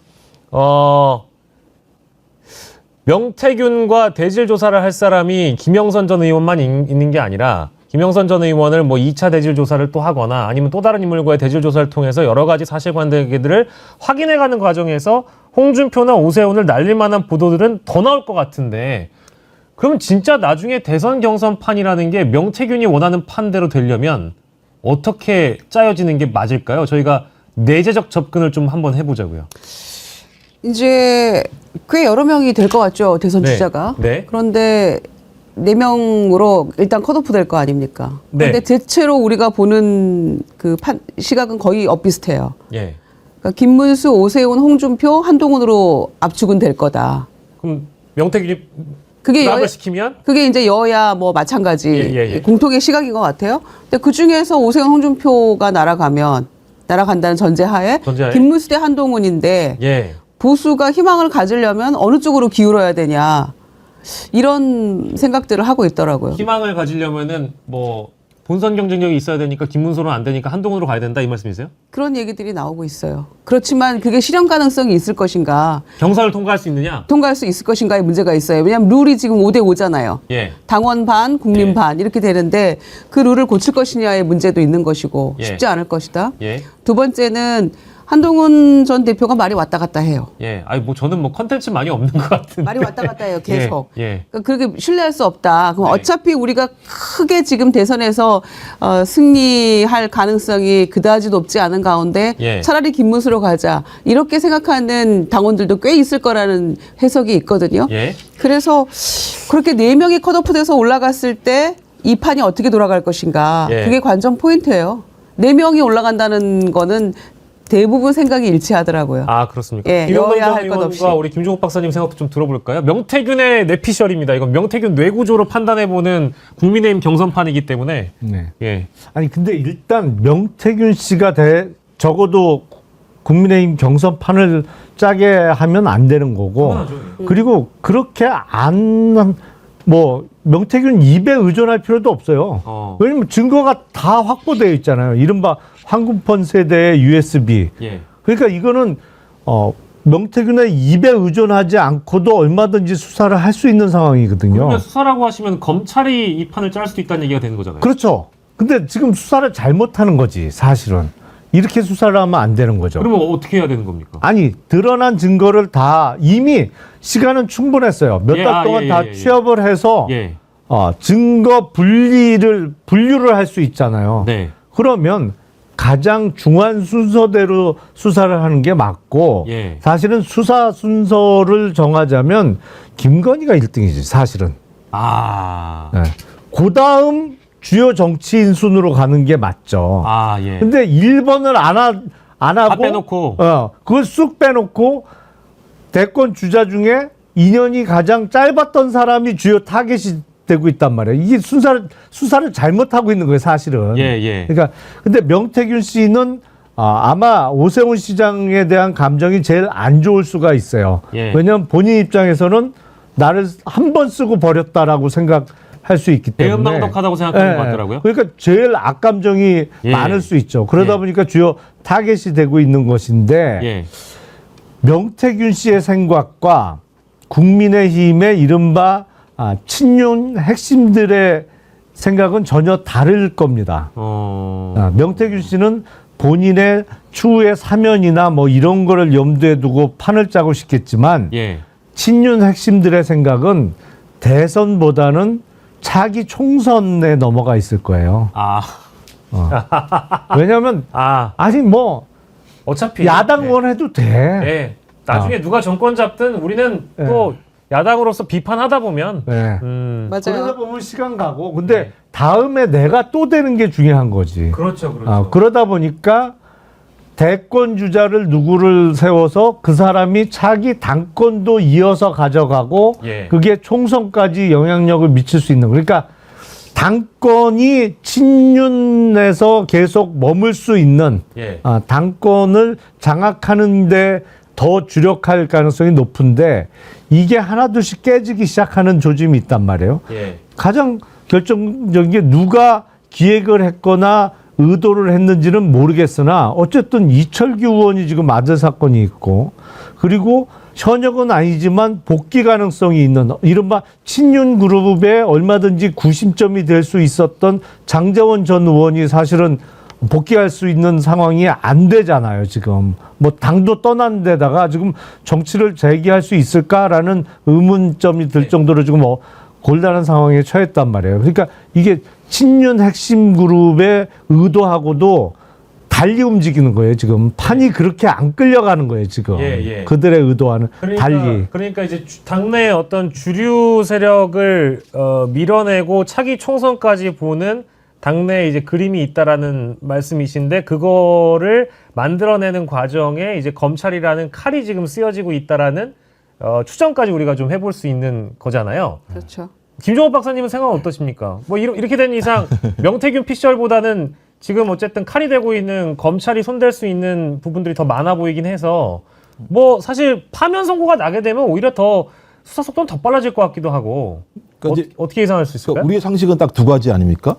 명태균과 대질 조사를 할 사람이 김영선 전 의원만 있는 게 아니라 김영선 전 의원을 뭐 2차 대질 조사를 또 하거나 아니면 또 다른 인물과의 대질 조사를 통해서 여러 가지 사실관계들을 확인해가는 과정에서 홍준표나 오세훈을 날릴 만한 보도들은 더 나올 것 같은데 그러면 진짜 나중에 대선 경선판이라는 게 명태균이 원하는 판대로 되려면 어떻게 짜여지는 게 맞을까요? 저희가 내재적 접근을 좀 한번 해보자고요. 이제 꽤 여러 명이 될 것 같죠. 대선 주자가. 네. 그런데 4명으로 일단 컷오프 될 거 아닙니까? 네. 근데 대체로 우리가 보는 그 시각은 거의 엇비슷해요. 예. 그러니까 김문수, 오세훈, 홍준표, 한동훈으로 압축은 될 거다. 그럼 명태균이 그게 락을 시키면 그게 이제 여야 뭐 마찬가지 예. 공통의 시각인 것 같아요. 근데 그 중에서 오세훈, 홍준표가 날아간다는 전제하에 김문수 대 한동훈인데 예. 보수가 희망을 가지려면 어느 쪽으로 기울어야 되냐 이런 생각들을 하고 있더라고요. 희망을 가지려면은 뭐 본선 경쟁력이 있어야 되니까 김문수는 안 되니까 한동훈으로 가야 된다 이 말씀이세요? 그런 얘기들이 나오고 있어요. 그렇지만 그게 실현 가능성이 있을 것인가, 경선을 통과할 수 있느냐? 통과할 수 있을 것인가의 문제가 있어요. 왜냐하면 룰이 지금 5대5잖아요. 예. 당원 반, 국민 반 이렇게 되는데 그 룰을 고칠 것이냐의 문제도 있는 것이고 쉽지 않을 것이다. 예. 두 번째는 한동훈 전 대표가 말이 왔다 갔다 해요. 예. 아니 뭐 저는 뭐 컨텐츠 많이 없는 것 같은데. 말이 왔다 갔다 해요. 계속. 예. 그러니까 그렇게 신뢰할 수 없다. 그럼 어차피 우리가 크게 지금 대선에서 승리할 가능성이 그다지 높지 않은 가운데 차라리 김문수로 가자. 이렇게 생각하는 당원들도 꽤 있을 거라는 해석이 있거든요. 그래서 그렇게 4명이 컷오프돼서 올라갔을 때 이 판이 어떻게 돌아갈 것인가. 그게 관전 포인트예요. 4명이 올라간다는 거는 대부분 생각이 일치하더라고요. 아, 그렇습니까? 예, 여야 할 것 없이. 우리 김종국 박사님 생각도 좀 들어볼까요? 명태균의 뇌피셜입니다. 이건 명태균 뇌구조로 판단해보는 국민의힘 경선판이기 때문에. 네. 예. 아니 근데 일단 명태균 씨가 적어도 국민의힘 경선판을 짜게 하면 안 되는 거고. 그리고 그렇게 명태균 입에 의존할 필요도 없어요. 왜냐면 증거가 다 확보되어 있잖아요. 이른바 황금펀 세대의 USB. 그러니까 이거는 명태균의 입에 의존하지 않고도 얼마든지 수사를 할 수 있는 상황이거든요. 그러면 수사라고 하시면 검찰이 이 판을 짤 수도 있다는 얘기가 되는 거잖아요. 그렇죠. 근데 지금 수사를 잘못하는 거지 사실은. 이렇게 수사를 하면 안 되는 거죠. 그러면 어떻게 해야 되는 겁니까? 아니 드러난 증거를 다 이미 시간은 충분했어요. 몇 달 동안 다 취합을 해서 증거 분류를 할 수 있잖아요. 네. 그러면 가장 중요한 순서대로 수사를 하는 게 맞고 사실은 수사 순서를 정하자면 김건희가 1등이지 사실은. 네. 그다음 주요 정치인 순으로 가는 게 맞죠. 근데 1번을 안 하고 다 빼놓고 그걸 쑥 빼놓고 대권 주자 중에 인연이 가장 짧았던 사람이 주요 타겟이 되고 있단 말이에요. 이게 수사를 잘못하고 있는 거예요, 사실은. 그러니까 근데 명태균 씨는 아마 오세훈 시장에 대한 감정이 제일 안 좋을 수가 있어요. 왜냐하면 본인 입장에서는 나를 한 번 쓰고 버렸다라고 생각할 할 수 있기 때문에 대응당독하다고 생각하는 것 같더라고요. 그러니까 제일 악감정이 예. 많을 수 있죠. 그러다 예. 보니까 주요 타겟이 되고 있는 것인데 예. 명태균 씨의 생각과 국민의힘의 이른바 친윤 핵심들의 생각은 전혀 다를 겁니다. 명태균 씨는 본인의 추후의 사면이나 뭐 이런 거를 염두에 두고 판을 짜고 싶겠지만 예. 친윤 핵심들의 생각은 대선보다는 차기 총선에 넘어가 있을 거예요. 왜냐하면 아니 뭐 어차피 야당원 해도 돼. 예. 나중에 누가 정권 잡든 우리는 또 야당으로서 비판하다 보면 맞아요. 그러다 보면 시간 가고 근데 다음에 내가 또 되는 게 중요한 거지. 그렇죠. 그러다 보니까 대권 주자를 누구를 세워서 그 사람이 차기 당권도 이어서 가져가고 예. 그게 총선까지 영향력을 미칠 수 있는 그러니까 당권이 친윤에서 계속 머물 수 있는 예. 당권을 장악하는데 더 주력할 가능성이 높은데 이게 하나둘씩 깨지기 시작하는 조짐이 있단 말이에요. 예. 가장 결정적인 게 누가 기획을 했거나 의도를 했는지는 모르겠으나 어쨌든 이철규 의원이 지금 아들 사건이 있고 그리고 현역은 아니지만 복귀 가능성이 있는 이른바 친윤 그룹에 얼마든지 구심점이 될 수 있었던 장제원 전 의원이 사실은 복귀할 수 있는 상황이 안 되잖아요, 지금. 뭐 당도 떠난 데다가 지금 정치를 재개할 수 있을까라는 의문점이 들 정도로 지금 곤란한 상황에 처했단 말이에요. 그러니까 이게 친윤 핵심 그룹의 의도하고도 달리 움직이는 거예요, 지금. 판이 그렇게 안 끌려가는 거예요, 지금. 그들의 의도와는 달리. 그러니까 이제 당내의 어떤 주류 세력을 밀어내고 차기 총선까지 보는 당내에 이제 그림이 있다라는 말씀이신데 그거를 만들어내는 과정에 이제 검찰이라는 칼이 지금 쓰여지고 있다라는 추정까지 우리가 좀 해볼 수 있는 거잖아요. 그렇죠. 김종업 박사님은 생각은 어떠십니까? 뭐 이렇게 된 이상 명태균 피셜보다는 지금 어쨌든 칼이 되고 있는 검찰이 손댈 수 있는 부분들이 더 많아 보이긴 해서 뭐 사실 파면 선고가 나게 되면 오히려 더 수사 속도는 더 빨라질 것 같기도 하고 그러니까 어떻게 예상할 수 있을까요? 그러니까 우리의 상식은 딱 두 가지 아닙니까?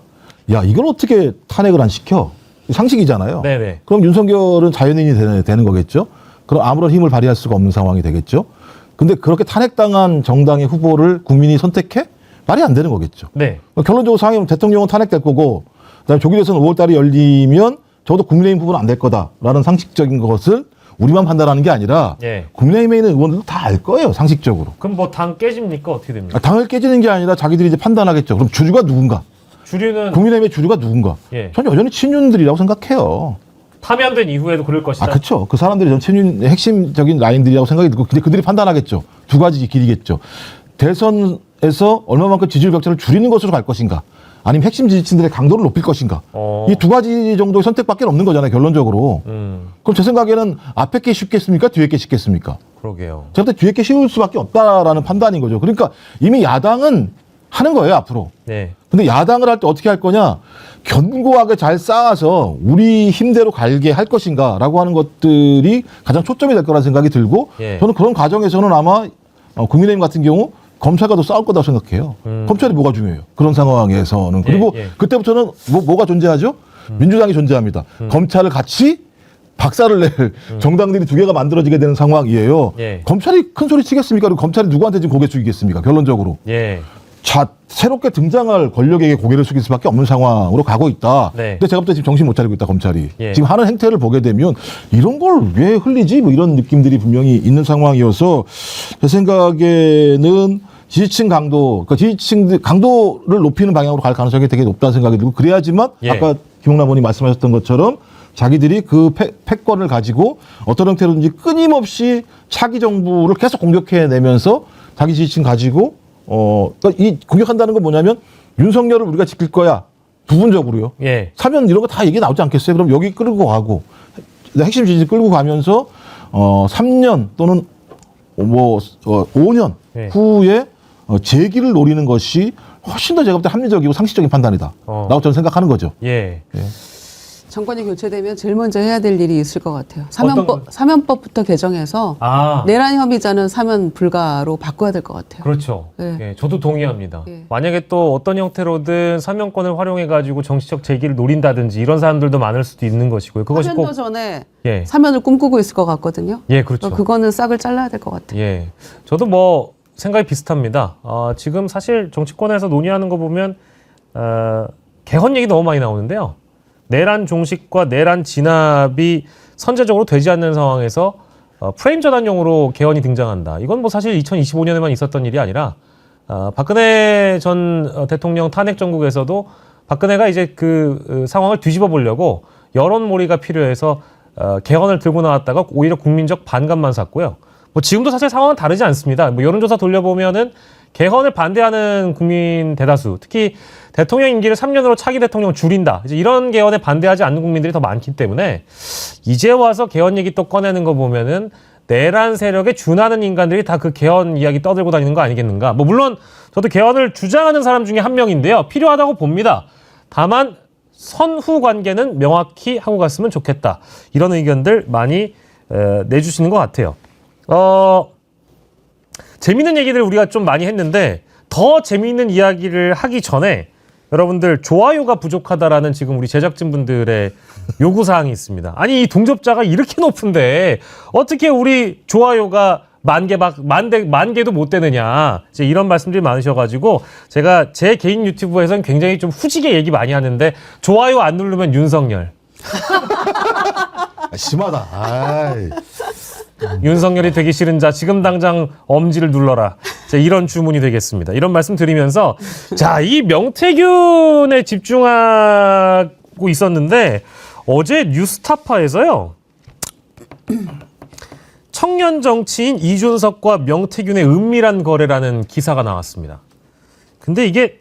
야, 이걸 어떻게 탄핵을 안 시켜? 상식이잖아요. 네네. 그럼 윤석열은 자연인이 되는 거겠죠? 그럼 아무런 힘을 발휘할 수가 없는 상황이 되겠죠? 근데 그렇게 탄핵당한 정당의 후보를 국민이 선택해? 말이 안 되는 거겠죠. 네. 결론적으로 상황이면 대통령은 탄핵될 거고, 그다음에 조기 대선 5월 달에 열리면 적어도 국민의힘 후보는 안 될 거다라는 상식적인 것을 우리만 판단하는 게 아니라 국민의힘에 있는 의원들도 다 알 거예요, 상식적으로. 그럼 뭐 당 깨집니까? 어떻게 됩니까? 당을 깨지는 게 아니라 자기들이 이제 판단하겠죠. 그럼 주류가 누군가? 주류는 국민의힘의 주류가 누군가? 저는 여전히 친윤들이라고 생각해요. 파면된 이후에도 그럴 것이다. 그렇죠. 그 사람들이 전 친윤의 핵심적인 라인들이라고 생각이 들고, 근데 그들이 판단하겠죠. 두 가지 길이겠죠. 대선에서 얼마만큼 지지율 격차를 줄이는 것으로 갈 것인가, 아니면 핵심 지지층들의 강도를 높일 것인가. 이 두 가지 정도의 선택밖에 없는 거잖아요, 결론적으로. 그럼 제 생각에는 앞에 게 쉽겠습니까? 뒤에 게 쉽겠습니까? 그러게요. 제가 볼 때 뒤에 게 쉬울 수밖에 없다라는 판단인 거죠. 그러니까 이미 야당은 하는 거예요, 앞으로. 네. 근데 야당을 할 때 어떻게 할 거냐? 견고하게 잘 쌓아서 우리 힘대로 갈게 할 것인가라고 하는 것들이 가장 초점이 될 거라는 생각이 들고, 저는 그런 과정에서는 아마 국민의힘 같은 경우 검찰과도 싸울 거라고 생각해요. 검찰이 뭐가 중요해요? 그런 상황에서는. 그리고 그때부터는 뭐가 존재하죠? 민주당이 존재합니다. 검찰을 같이 박살을 낼 정당들이 두 개가 만들어지게 되는 상황이에요. 검찰이 큰 소리 치겠습니까? 그리고 검찰이 누구한테 지금 고개 숙이겠습니까? 결론적으로. 자, 새롭게 등장할 권력에게 고개를 숙일 수밖에 없는 상황으로 가고 있다. 근데 제가 볼 때 지금 정신 못 차리고 있다, 검찰이. 지금 하는 행태를 보게 되면 이런 걸 왜 흘리지? 뭐 이런 느낌들이 분명히 있는 상황이어서 제 생각에는 지지층 강도, 그러니까 지지층 강도를 높이는 방향으로 갈 가능성이 되게 높다는 생각이 들고, 그래야지만 아까 김용남 의원이 말씀하셨던 것처럼 자기들이 그 패권을 가지고 어떤 형태로든지 끊임없이 차기 정부를 계속 공격해내면서 자기 지지층 가지고 그러니까 이 공격한다는 건 뭐냐면 윤석열을 우리가 지킬 거야. 부분적으로요. 사면 이런 거 다 얘기 나오지 않겠어요? 그럼 여기 끌고 가고 핵심 지지 끌고 가면서 3년 또는 5년 후에 재기를 노리는 것이 훨씬 더 제가 볼 때 합리적이고 상식적인 판단이다. 라고 저는 생각하는 거죠. 정권이 교체되면 제일 먼저 해야 될 일이 있을 것 같아요. 어떤 사면법부터 개정해서 아, 내란 혐의자는 사면 불가로 바꿔야 될 것 같아요. 그렇죠. 네. 예, 저도 동의합니다. 예. 만약에 또 어떤 형태로든 사면권을 활용해가지고 정치적 재기를 노린다든지 이런 사람들도 많을 수도 있는 것이고요. 그것이 사면도 꼭 전에 예, 사면을 꿈꾸고 있을 것 같거든요. 예, 그렇죠. 그거는 싹을 잘라야 될 것 같아요. 예, 저도 뭐 생각이 비슷합니다. 지금 사실 정치권에서 논의하는 거 보면 개헌 얘기 너무 많이 나오는데요. 내란 종식과 내란 진압이 선제적으로 되지 않는 상황에서 프레임 전환용으로 개헌이 등장한다. 이건 뭐 사실 2025년에만 있었던 일이 아니라 박근혜 전 대통령 탄핵 정국에서도 박근혜가 이제 그 상황을 뒤집어 보려고 여론몰이가 필요해서 개헌을 들고 나왔다가 오히려 국민적 반감만 샀고요. 뭐 지금도 사실 상황은 다르지 않습니다. 뭐 여론조사 돌려보면은 개헌을 반대하는 국민 대다수, 특히 대통령 임기를 3년으로 차기 대통령 줄인다. 이제 이런 개헌에 반대하지 않는 국민들이 더 많기 때문에 이제 와서 개헌 얘기 또 꺼내는 거 보면은 내란 세력에 준하는 인간들이 다 그 개헌 이야기 떠들고 다니는 거 아니겠는가. 뭐 물론 저도 개헌을 주장하는 사람 중에 한 명인데요. 필요하다고 봅니다. 다만 선후 관계는 명확히 하고 갔으면 좋겠다. 이런 의견들 많이 내주시는 것 같아요. 재밌는 얘기들 우리가 좀 많이 했는데 더 재미있는 이야기를 하기 전에 여러분들 좋아요가 부족하다라는 지금 우리 제작진분들의 요구사항이 있습니다. 아니 이 동접자가 이렇게 높은데 어떻게 우리 좋아요가 만 개도 못 되느냐 이제 이런 말씀들이 많으셔가지고 제가 제 개인 유튜브에서는 굉장히 좀 후지게 얘기 많이 하는데 좋아요 안 누르면 윤석열 심하다. 아이. 윤석열이 되기 싫은 자 지금 당장 엄지를 눌러라. 자, 이런 주문이 되겠습니다. 이런 말씀 드리면서 자, 이 명태균에 집중하고 있었는데 어제 뉴스타파에서요. 청년 정치인 이준석과 명태균의 은밀한 거래라는 기사가 나왔습니다. 근데 이게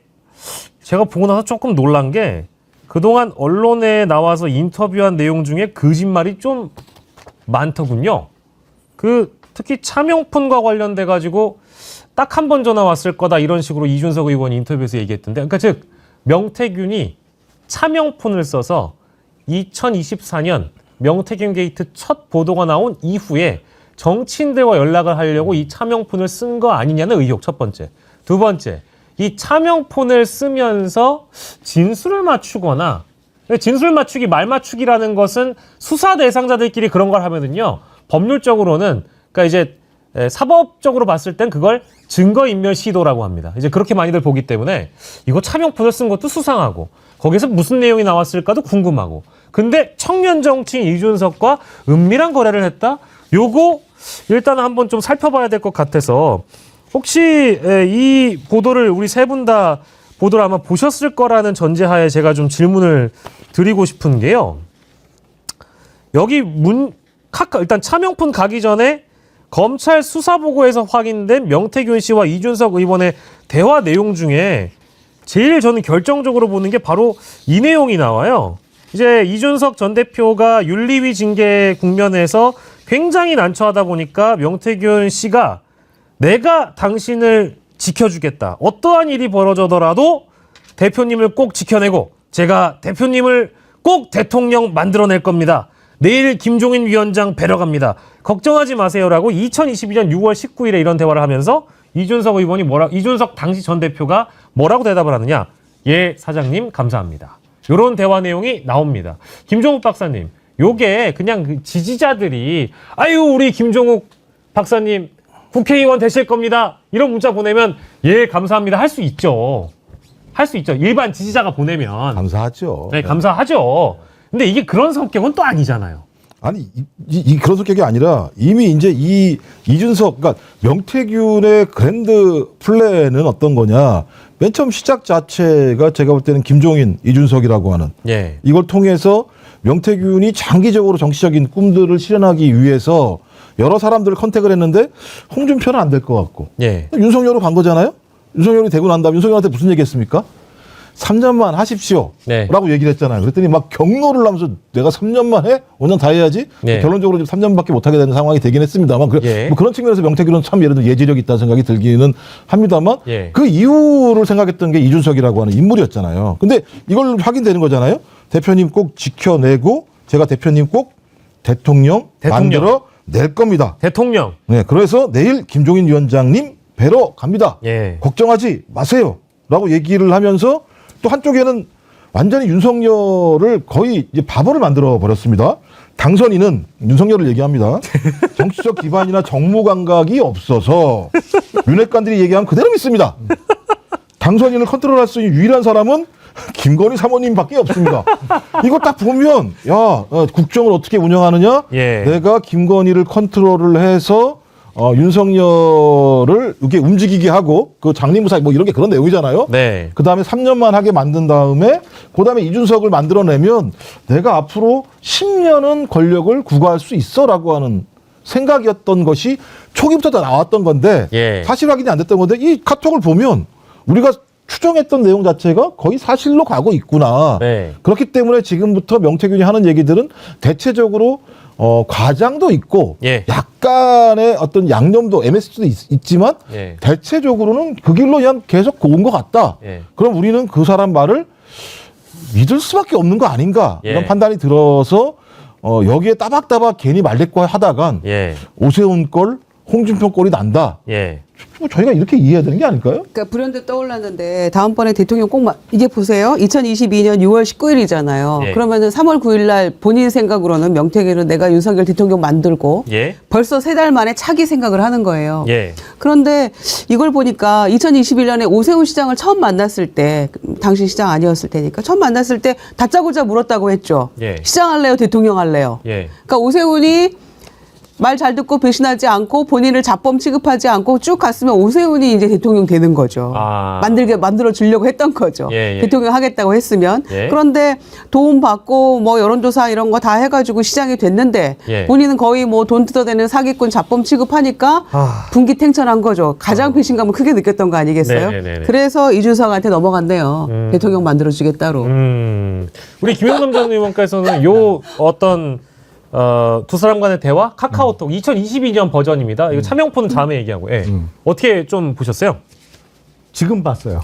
제가 보고 나서 조금 놀란 게 그동안 언론에 나와서 인터뷰한 내용 중에 거짓말이 좀 많더군요. 특히 차명폰과 관련돼 가지고 딱 한 번 전화 왔을 거다 이런 식으로 이준석 의원이 인터뷰에서 얘기했던데, 그러니까 즉 명태균이 차명폰을 써서 2024년 명태균 게이트 첫 보도가 나온 이후에 정치인들과 연락을 하려고 이 차명폰을 쓴 거 아니냐는 의혹 첫 번째. 두 번째, 이 차명폰을 쓰면서 진술을 맞추거나, 진술 맞추기, 말 맞추기라는 것은 수사 대상자들끼리 그런 걸 하면은요. 법률적으로는, 그러니까 이제 사법적으로 봤을 땐 그걸 증거인멸 시도라고 합니다. 이제 그렇게 많이들 보기 때문에 이거 차명폰을 쓴 것도 수상하고 거기서 무슨 내용이 나왔을까도 궁금하고. 근데 청년 정치인 이준석과 은밀한 거래를 했다? 요거 일단 한번 좀 살펴봐야 될 것 같아서 혹시 이 보도를 우리 세 분 다 보도를 아마 보셨을 거라는 전제하에 제가 좀 질문을 드리고 싶은 게요. 여기 일단 차명폰 가기 전에 검찰 수사보고에서 확인된 명태균 씨와 이준석 의원의 대화 내용 중에 제일 저는 결정적으로 보는 게 바로 이 내용이 나와요. 이제 이준석 전 대표가 윤리위 징계 국면에서 굉장히 난처하다 보니까 명태균 씨가 내가 당신을 지켜주겠다. 어떠한 일이 벌어져더라도 대표님을 꼭 지켜내고 제가 대표님을 꼭 대통령 만들어낼 겁니다. 내일 김종인 위원장 뵈러 갑니다. 걱정하지 마세요라고 2022년 6월 19일에 이런 대화를 하면서 이준석 의원이 이준석 당시 전 대표가 뭐라고 대답을 하느냐? 예, 사장님 감사합니다. 이런 대화 내용이 나옵니다. 김종욱 박사님, 요게 그냥 그 지지자들이 아유 우리 김종욱 박사님 국회의원 되실 겁니다. 이런 문자 보내면 예 감사합니다 할 수 있죠. 할 수 있죠. 일반 지지자가 보내면 감사하죠. 네, 감사하죠. 근데 이게 그런 성격은 또 아니잖아요. 아니 그런 성격이 아니라 이미 이제 이준석, 그러니까 명태균의 그랜드 플랜은 어떤 거냐? 맨 처음 시작 자체가 제가 볼 때는 김종인, 이준석이라고 하는 예. 이걸 통해서 명태균이 장기적으로 정치적인 꿈들을 실현하기 위해서 여러 사람들을 컨택을 했는데 홍준표는 안 될 것 같고 예. 윤석열로 간 거잖아요. 윤석열이 되고 난 다음에 윤석열한테 무슨 얘기했습니까? 3년만 하십시오. 네. 라고 얘기를 했잖아요. 그랬더니 막 경로를 하면서 내가 3년만 해? 5년 다 해야지? 네. 결론적으로 3년밖에 못하게 되는 상황이 되긴 했습니다만 예. 뭐 그런 측면에서 명태균은 참 예를 들어 예지력이 있다는 생각이 들기는 합니다만 예. 그 이유를 생각했던 게 이준석이라고 하는 인물이었잖아요. 근데 이걸 확인되는 거잖아요. 대표님 꼭 지켜내고 제가 대표님 꼭 대통령 만들어 낼 겁니다. 대통령. 네, 그래서 내일 김종인 위원장님 뵈러 갑니다. 예. 걱정하지 마세요. 라고 얘기를 하면서 또 한쪽에는 완전히 윤석열을 거의 이제 바보를 만들어 버렸습니다. 당선인은 윤석열을 얘기합니다. 정치적 기반이나 정무 감각이 없어서 윤핵관들이 얘기하면 그대로 믿습니다. 당선인을 컨트롤할 수 있는 유일한 사람은 김건희 사모님밖에 없습니다. 이거 딱 보면 국정을 어떻게 운영하느냐? 예. 내가 김건희를 컨트롤을 해서 윤석열을 이렇게 움직이게 하고 그 장리무사 뭐 이런 게 그런 내용이잖아요. 네. 그 다음에 3년만 하게 만든 다음에 그 다음에 이준석을 만들어내면 내가 앞으로 10년은 권력을 구가할 수 있어라고 하는 생각이었던 것이 초기부터 다 나왔던 건데 예. 사실 확인이 안 됐던 건데 이 카톡을 보면 우리가 추정했던 내용 자체가 거의 사실로 가고 있구나. 네. 그렇기 때문에 지금부터 명태균이 하는 얘기들은 대체적으로 과장도 있고 예. 약간의 어떤 양념도 MSG도 있지만 예. 대체적으로는 그 길로 그냥 계속 온 것 같다. 예. 그럼 우리는 그 사람 말을 믿을 수밖에 없는 거 아닌가 예. 이런 판단이 들어서 여기에 따박따박 괜히 말대꾸 하다간 예. 오세훈 꼴 홍준표 꼴이 난다. 예. 뭐 저희가 이렇게 이해해야 되는 게 아닐까요? 그러니까 불현듯 떠올랐는데 다음번에 대통령 꼭 이게 보세요. 2022년 6월 19일이잖아요. 예. 그러면은 3월 9일 날 본인 생각으로는 명태균은 내가 윤석열 대통령 만들고 예. 벌써 3달 만에 차기 생각을 하는 거예요. 예. 그런데 이걸 보니까 2021년에 오세훈 시장을 처음 만났을 때 당시 시장 아니었을 테니까 처음 만났을 때 다짜고짜 물었다고 했죠. 예. 시장 할래요? 대통령 할래요? 예. 그러니까 오세훈이 말 잘 듣고 배신하지 않고 본인을 자범 취급하지 않고 쭉 갔으면 오세훈이 이제 대통령 되는 거죠. 아. 만들어 주려고 했던 거죠. 예, 예. 대통령 하겠다고 했으면. 예. 그런데 도움 받고 뭐 여론조사 이런 거 다 해가지고 시장이 됐는데 예. 본인은 거의 뭐 돈 뜯어대는 사기꾼 자범 취급하니까 분기탱천한 거죠. 가장 배신감을 크게 느꼈던 거 아니겠어요? 네네네네. 그래서 이준석한테 넘어갔네요. 대통령 만들어주겠다로. 우리 김영남 전 의원께서는 요 어떤 두 사람 간의 대화 카카오톡 2022년 버전입니다. 이거 참여용포는 다음에 얘기하고. 예. 어떻게 좀 보셨어요? 지금 봤어요.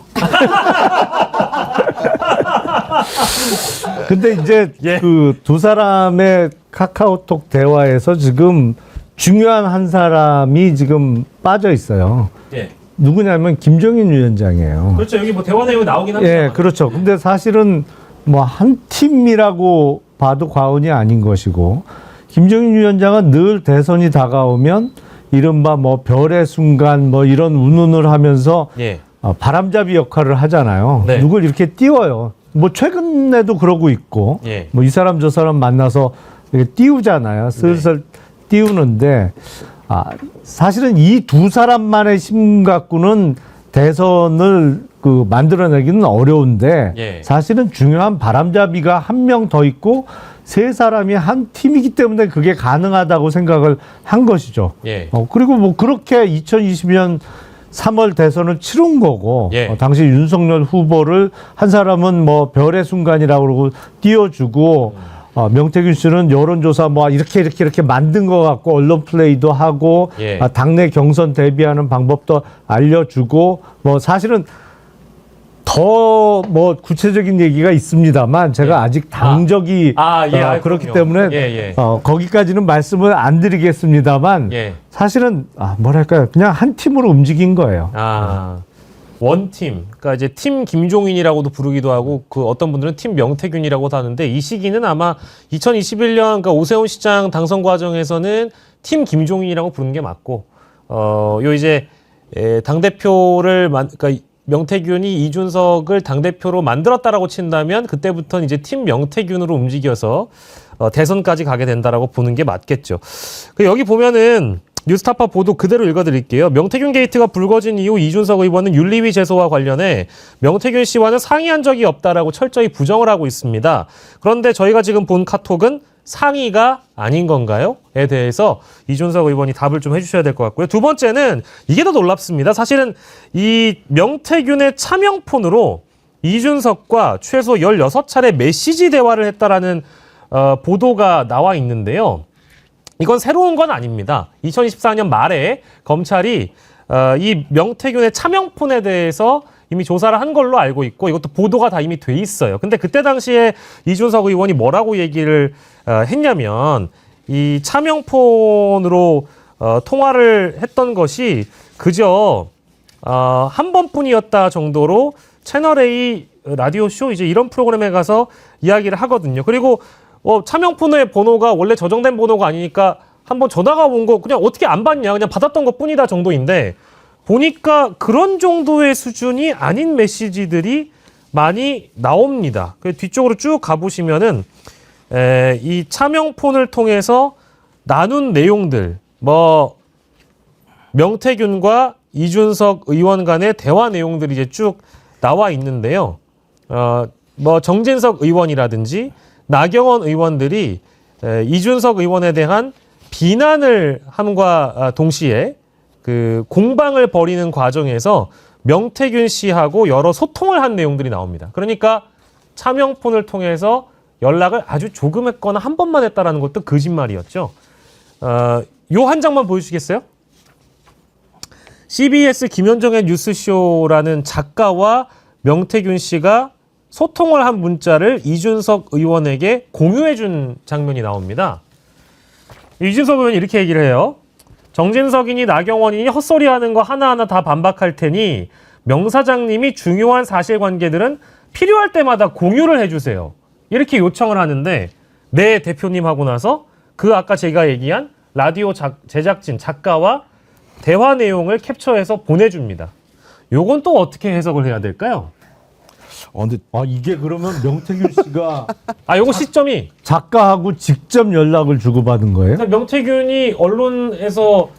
근데 이제 예. 그 두 사람의 카카오톡 대화에서 지금 중요한 한 사람이 지금 빠져 있어요. 예. 누구냐면 김종인 위원장이에요. 그렇죠. 여기 뭐 대화 내용이 나오긴 합니다. 예, 그렇죠. 근데 사실은 뭐 한 팀이라고 봐도 과언이 아닌 것이고, 김종인 위원장은 늘 대선이 다가오면 이른바 뭐 별의 순간 뭐 이런 운운을 하면서 예. 바람잡이 역할을 하잖아요. 네. 누굴 이렇게 띄워요. 뭐 최근에도 그러고 있고, 예. 뭐 이 사람 저 사람 만나서 이렇게 띄우잖아요. 슬슬 띄우는데, 사실은 이 두 사람만의 힘 갖고는 대선을 만들어내기는 어려운데, 예. 사실은 중요한 바람잡이가 한 명 더 있고 세 사람이 한 팀이기 때문에 그게 가능하다고 생각을 한 것이죠. 예. 그리고 뭐 그렇게 2020년 3월 대선을 치른 거고, 예. 당시 윤석열 후보를 한 사람은 뭐 별의 순간이라고 그러고 띄워주고, 명태균 씨는 여론조사 뭐 이렇게 만든 것 같고 언론 플레이도 하고, 예. 당내 경선 대비하는 방법도 알려주고, 뭐 사실은 더 뭐 구체적인 얘기가 있습니다만 제가 아직 당적이 그렇기 때문에 거기까지는 말씀을 안 드리겠습니다만 예. 사실은 뭐랄까요, 그냥 한 팀으로 움직인 거예요. 원팀, 그러니까 이제 팀 김종인이라고도 부르기도 하고 그 어떤 분들은 팀 명태균이라고도 하는데 이 시기는 아마 2021년 그러니까 오세훈 시장 당선 과정에서는 팀 김종인이라고 부르는 게 맞고 요 이제 당 대표를 그러니까 명태균이 이준석을 당대표로 만들었다라고 친다면 그때부터는 이제 팀 명태균으로 움직여서 대선까지 가게 된다라고 보는 게 맞겠죠. 여기 보면은 뉴스타파 보도 그대로 읽어드릴게요. 명태균 게이트가 불거진 이후 이준석 의원은 윤리위 제소와 관련해 명태균 씨와는 상의한 적이 없다라고 철저히 부정을 하고 있습니다. 그런데 저희가 지금 본 카톡은 상의가 아닌 건가요? 에 대해서 이준석 의원이 답을 좀 해주셔야 될 것 같고요. 두 번째는 이게 더 놀랍습니다. 사실은 이 명태균의 차명폰으로 이준석과 최소 16차례 메시지 대화를 했다라는 보도가 나와 있는데요. 이건 새로운 건 아닙니다. 2024년 말에 검찰이 이 명태균의 차명폰에 대해서 이미 조사를 한 걸로 알고 있고 이것도 보도가 다 이미 돼 있어요. 근데 그때 당시에 이준석 의원이 뭐라고 얘기를 했냐면 이 차명폰으로 통화를 했던 것이 그저 한 번뿐이었다 정도로 채널A 라디오쇼 이제 이런 프로그램에 가서 이야기를 하거든요. 그리고 차명폰의 번호가 원래 저장된 번호가 아니니까 한번 전화가 온 거 그냥 어떻게 안 받냐 그냥 받았던 것 뿐이다 정도인데 보니까 그런 정도의 수준이 아닌 메시지들이 많이 나옵니다. 그 뒤쪽으로 쭉 가보시면은 이 차명폰을 통해서 나눈 내용들 뭐 명태균과 이준석 의원 간의 대화 내용들이 이제 쭉 나와 있는데요. 뭐 정진석 의원이라든지 나경원 의원들이 이준석 의원에 대한 비난을 함과 동시에 그 공방을 벌이는 과정에서 명태균 씨하고 여러 소통을 한 내용들이 나옵니다. 그러니까 차명폰을 통해서 연락을 아주 조금 했거나 한 번만 했다라는 것도 거짓말이었죠. 요 한 장만 보여주시겠어요? CBS 김현정의 뉴스쇼라는 작가와 명태균 씨가 소통을 한 문자를 이준석 의원에게 공유해준 장면이 나옵니다. 이준석 의원이 이렇게 얘기를 해요. 정진석이니 나경원이니 헛소리하는 거 하나하나 다 반박할 테니 명 사장님이 중요한 사실관계들은 필요할 때마다 공유를 해주세요. 이렇게 요청을 하는데 네 대표님 하고 나서 그 아까 제가 얘기한 라디오 제작진 작가와 대화 내용을 캡처해서 보내줍니다. 요건 또 어떻게 해석을 해야 될까요? 근데 이게 그러면 명태균 씨가 요거 시점이 작가하고 직접 연락을 주고받은 거예요? 그러니까 명태균이 언론에서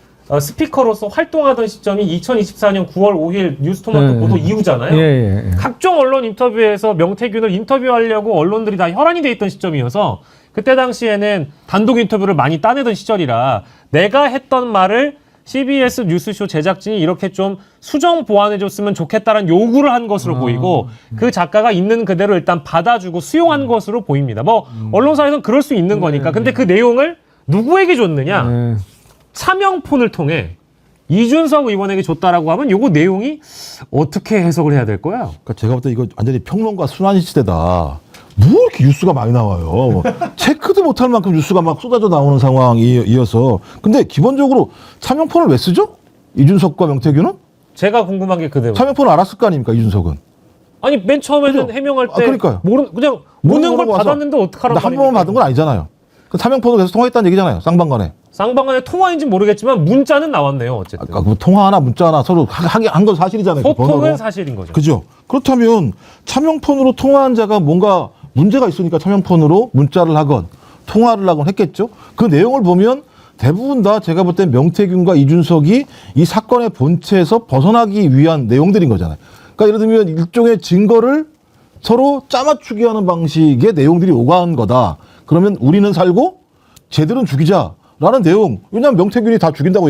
스피커로서 활동하던 시점이 2024년 9월 5일 뉴스토마토 보도 이후잖아요. 예. 각종 언론 인터뷰에서 명태균을 인터뷰하려고 언론들이 다 혈안이 돼 있던 시점이어서 그때 당시에는 단독 인터뷰를 많이 따내던 시절이라 내가 했던 말을 CBS 뉴스쇼 제작진이 이렇게 좀 수정 보완해줬으면 좋겠다는 요구를 한 것으로 보이고 그 작가가 있는 그대로 일단 받아주고 수용한 것으로 보입니다. 뭐 언론사에서는 그럴 수 있는 거니까. 근데 그 내용을 누구에게 줬느냐? 차명폰을 통해 이준석 의원에게 줬다라고 하면 요거 내용이 어떻게 해석을 해야 될 거야? 그러니까 제가 볼 때 이거 완전히 평론가 순환 시대다. 뭐 이렇게 뉴스가 많이 나와요. 체크도 못할 만큼 뉴스가 막 쏟아져 나오는 상황이어서. 근데 기본적으로 차명폰을 왜 쓰죠? 이준석과 명태균은? 제가 궁금한 게 그대로. 차명폰을 알았을 거 아닙니까, 이준석은? 아니 맨 처음에는 그죠? 해명할 때 그러니까요. 그냥 모르는 오는 걸 와서 받았는데 어떡하라고 한 번만 받은 건 아니잖아요. 그 차명폰으로 계속 통화했다는 얘기잖아요. 쌍방간에. 쌍방간의 통화인지 모르겠지만 문자는 나왔네요. 어쨌든. 뭐 통화 하나 문자 하나 서로 한 건 사실이잖아요. 그 소통은 번호로. 사실인 거죠. 그죠? 그렇다면 차명폰으로 통화한 자가 뭔가 문제가 있으니까 차명폰으로 문자를 하건 통화를 하건 했겠죠? 그 내용을 보면 대부분 다 제가 볼 땐 명태균과 이준석이 이 사건의 본체에서 벗어나기 위한 내용들인 거잖아요. 그러니까 예를 들면 일종의 증거를 서로 짜맞추기 하는 방식의 내용들이 오가는 거다. 그러면 우리는 살고 쟤들은 죽이자라는 내용. 왜냐하면 명태균이 다 죽인다고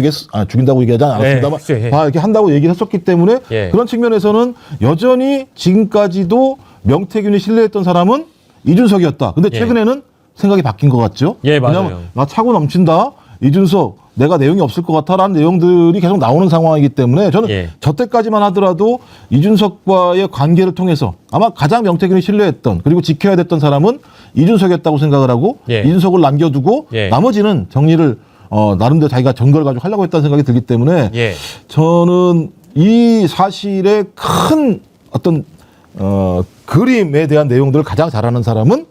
죽인다고 얘기하지 않았습니다만 네, 다 이렇게 한다고 얘기를 했었기 때문에 예. 그런 측면에서는 여전히 지금까지도 명태균이 신뢰했던 사람은 이준석이었다. 근데 최근에는 생각이 바뀐 것 같죠? 예, 맞아요. 왜냐하면 나 차고 넘친다. 이준석 내가 내용이 없을 것 같아라는 내용들이 계속 나오는 상황이기 때문에 저는 저 때까지만 하더라도 이준석과의 관계를 통해서 아마 가장 명태균이 신뢰했던 그리고 지켜야 됐던 사람은 이준석이었다고 생각을 하고 이준석을 남겨두고 나머지는 정리를 나름대로 자기가 증거를 가지고 하려고 했다는 생각이 들기 때문에 저는 이 사실의 큰 어떤 그림에 대한 내용들을 가장 잘하는 사람은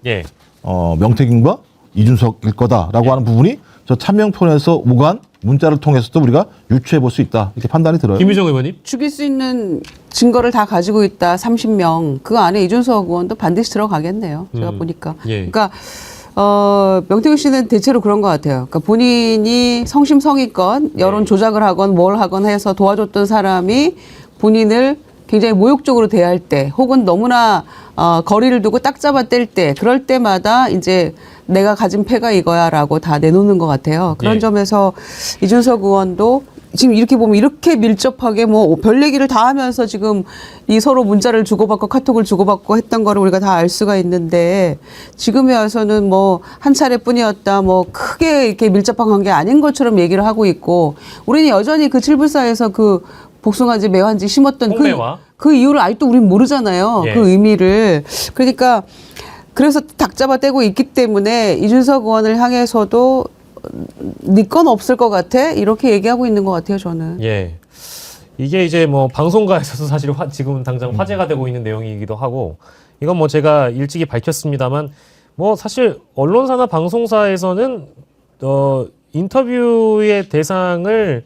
명태균과 이준석일 거다라고 하는 부분이 저 차명폰에서 오간 문자를 통해서도 우리가 유추해 볼 수 있다. 이렇게 판단이 들어요. 김유정 의원님. 죽일 수 있는 증거를 다 가지고 있다. 30명. 그 안에 이준석 의원도 반드시 들어가겠네요. 제가 보니까. 그러니까 명태균 씨는 대체로 그런 것 같아요. 그러니까 본인이 성심성의껏 여론 조작을 하건 뭘 하건 해서 도와줬던 사람이 본인을 굉장히 모욕적으로 대할 때 혹은 너무나 거리를 두고 딱 잡아 뗄 때 그럴 때마다 이제 내가 가진 패가 이거야라고 다 내놓는 것 같아요. 그런 점에서 이준석 의원도 지금 이렇게 보면 이렇게 밀접하게 뭐 별 얘기를 다 하면서 지금 이 서로 문자를 주고받고 카톡을 주고받고 했던 거를 우리가 다 알 수가 있는데 지금에 와서는 뭐 한 차례뿐이었다 뭐 크게 이렇게 밀접한 관계 아닌 것처럼 얘기를 하고 있고 우리는 여전히 그 7불사에서 그 복숭아지, 매화지 심었던 홍매화. 그 이유를 아직도 우린 모르잖아요. 예. 그 의미를. 그러니까 그래서 닭 잡아 떼고 있기 때문에 이준석 의원을 향해서도 네 건 없을 것 같아 이렇게 얘기하고 있는 것 같아요. 저는. 예. 이게 이제 뭐 방송가에서도 사실 지금 당장 화제가 되고 있는 내용이기도 하고 이건 뭐 제가 일찍이 밝혔습니다만 뭐 사실 언론사나 방송사에서는 인터뷰의 대상을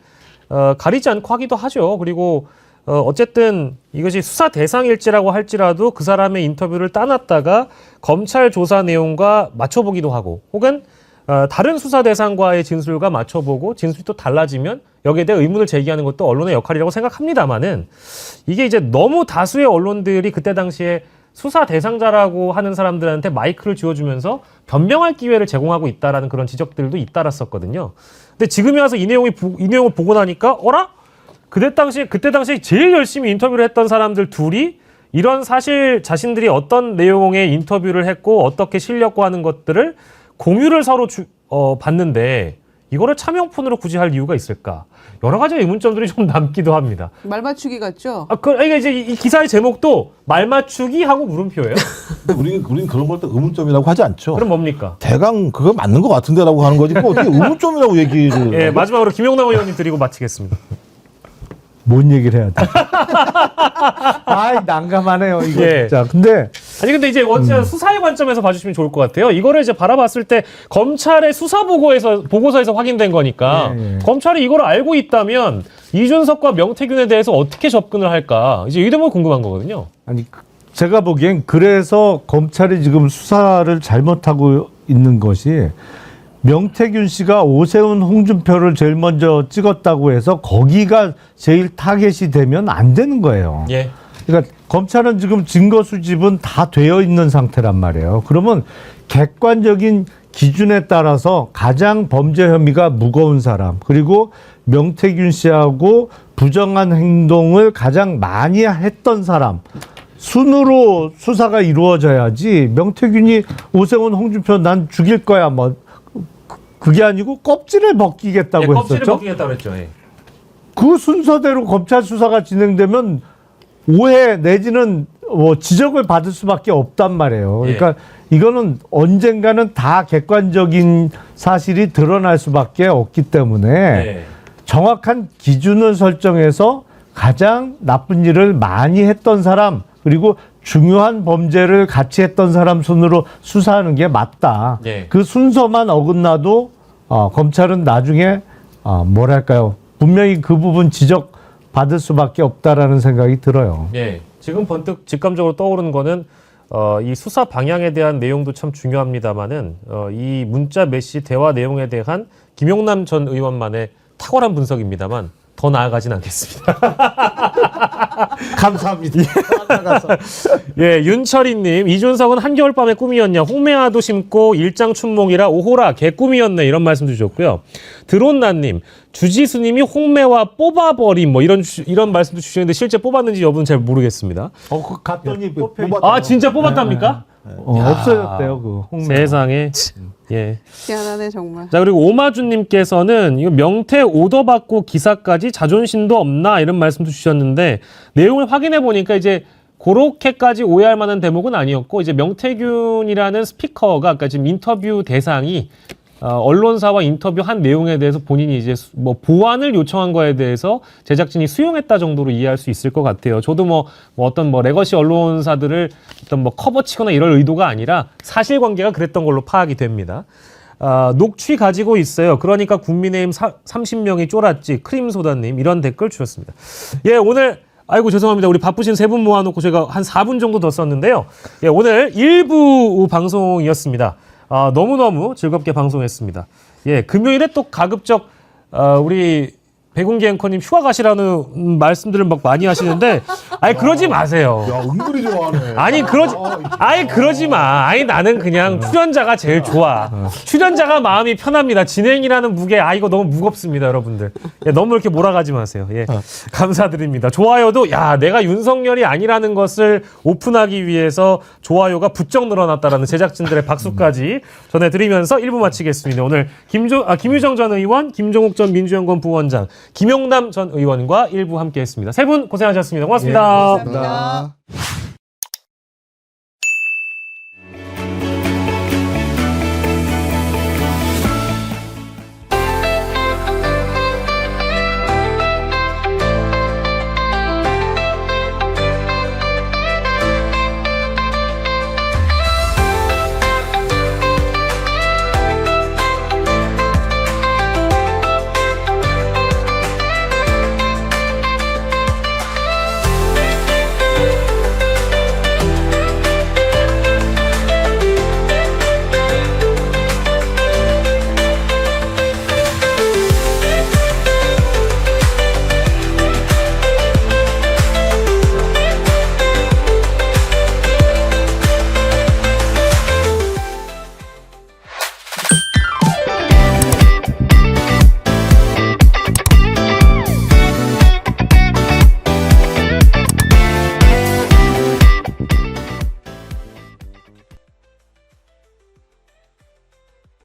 가리지 않고 하기도 하죠. 그리고 어쨌든 이것이 수사 대상일지라고 할지라도 그 사람의 인터뷰를 따놨다가 검찰 조사 내용과 맞춰보기도 하고 혹은 다른 수사 대상과의 진술과 맞춰보고 진술이 또 달라지면 여기에 대해 의문을 제기하는 것도 언론의 역할이라고 생각합니다만은 이게 이제 너무 다수의 언론들이 그때 당시에 수사 대상자라고 하는 사람들한테 마이크를 쥐어주면서 변명할 기회를 제공하고 있다라는 그런 지적들도 잇따랐었거든요. 근데 지금에 와서 이 내용을 보고 나니까 어라? 그때 당시에 제일 열심히 인터뷰를 했던 사람들 둘이 이런 사실 자신들이 어떤 내용의 인터뷰를 했고 어떻게 실렸고 하는 것들을 공유를 서로 봤는데 이거를 차명폰으로 굳이 할 이유가 있을까? 여러 가지 의문점들이 좀 남기도 합니다. 말 맞추기 같죠? 이게 이제 이 기사의 제목도 말 맞추기 하고 물음표예요. 근데 우리는 그런 걸 또 의문점이라고 하지 않죠. 그럼 뭡니까? 대강 그거 맞는 것 같은데라고 하는 거지. 뭐 어떻게 의문점이라고 얘기를. 예, 마지막으로 김용남 의원님 드리고 마치겠습니다. 뭔 얘기를 해야 돼? 아이, 난감하네요, 이거 예. 진짜. 근데 근데 이제 어쨌든 수사의 관점에서 봐주시면 좋을 것 같아요. 이거를 이제 바라봤을 때 검찰의 수사 보고서에서 확인된 거니까 예. 검찰이 이걸 알고 있다면 이준석과 명태균에 대해서 어떻게 접근을 할까? 이제 이 대목이 궁금한 거거든요. 아니 제가 보기엔 그래서 검찰이 지금 수사를 잘못하고 있는 것이 명태균 씨가 오세훈 홍준표를 제일 먼저 찍었다고 해서 거기가 제일 타겟이 되면 안 되는 거예요. 예. 그러니까 검찰은 지금 증거 수집은 다 되어 있는 상태란 말이에요. 그러면 객관적인 기준에 따라서 가장 범죄 혐의가 무거운 사람, 그리고 명태균 씨하고 부정한 행동을 가장 많이 했던 사람 순으로 수사가 이루어져야지. 명태균이 오세훈 홍준표 난 죽일 거야 뭐 그게 아니고 껍질을 벗기겠다고 예, 껍질을 했었죠. 벗기겠다고 했죠. 예. 그 순서대로 검찰 수사가 진행되면 오해 내지는 뭐 지적을 받을 수밖에 없단 말이에요. 그러니까 이거는 언젠가는 다 객관적인 사실이 드러날 수밖에 없기 때문에 예. 정확한 기준을 설정해서 가장 나쁜 일을 많이 했던 사람 그리고 중요한 범죄를 같이 했던 사람 순으로 수사하는 게 맞다. 예. 그 순서만 어긋나도 검찰은 나중에 뭐랄까요. 분명히 그 부분 지적받을 수밖에 없다라는 생각이 들어요. 예. 지금 번뜩 직감적으로 떠오르는 거는 이 수사 방향에 대한 내용도 참 중요합니다만은 이 문자 메시 대화 내용에 대한 김용남 전 의원만의 탁월한 분석입니다만 더 나아가진 않겠습니다. 감사합니다. 예, 윤철희님, 이준석은 한겨울밤의 꿈이었냐? 홍매화도 심고 일장춘몽이라 오호라 개꿈이었네. 이런 말씀 주셨고요. 드론나님, 주지수님이 홍매화 뽑아버림 뭐 이런 말씀도 주시는데 실제 뽑았는지 여부는 잘 모르겠습니다. 그 갔더니 아 진짜 뽑았답니까? 없어졌대요 그 홍매. 세상에. 예. 희한하네 정말. 자, 그리고 오마주님께서는 이거 명태 오더 받고 기사까지 자존심도 없나 이런 말씀도 주셨는데 내용을 확인해 보니까 이제 그렇게까지 오해할 만한 대목은 아니었고 이제 명태균이라는 스피커가 아까 지금 인터뷰 대상이 언론사와 인터뷰한 내용에 대해서 본인이 이제 뭐 보완을 요청한 거에 대해서 제작진이 수용했다 정도로 이해할 수 있을 것 같아요. 저도 뭐 어떤 레거시 언론사들을 어떤 커버치거나 이럴 의도가 아니라 사실관계가 그랬던 걸로 파악이 됩니다. 녹취 가지고 있어요. 그러니까 국민의힘 30명이 쫄았지. 크림소다님 이런 댓글 주셨습니다. 예, 오늘 아이고 죄송합니다. 우리 바쁘신 세 분 모아놓고 제가 한 4분 정도 더 썼는데요. 예, 오늘 1부 방송이었습니다. 너무너무 즐겁게 방송했습니다. 예, 금요일에 또 가급적, 우리 백운기 앵커님 휴가 가시라는 말씀들을 막 많이 하시는데, 아니, 그러지 마세요. 야, 은근히 좋아하네. 아니, 그러지 마. 아니, 나는 그냥 출연자가 제일 좋아. 출연자가 마음이 편합니다. 진행이라는 무게, 이거 너무 무겁습니다, 여러분들. 예, 너무 이렇게 몰아가지 마세요. 예, 감사드립니다. 좋아요도, 내가 윤석열이 아니라는 것을 오픈하기 위해서 좋아요가 부쩍 늘어났다라는 제작진들의 박수까지 전해드리면서 1부 마치겠습니다. 오늘 김유정 전 의원, 김종욱 전 민주연구원 부원장, 김용남 전 의원과 일부 함께했습니다. 세 분 고생하셨습니다. 고맙습니다. 고맙습니다.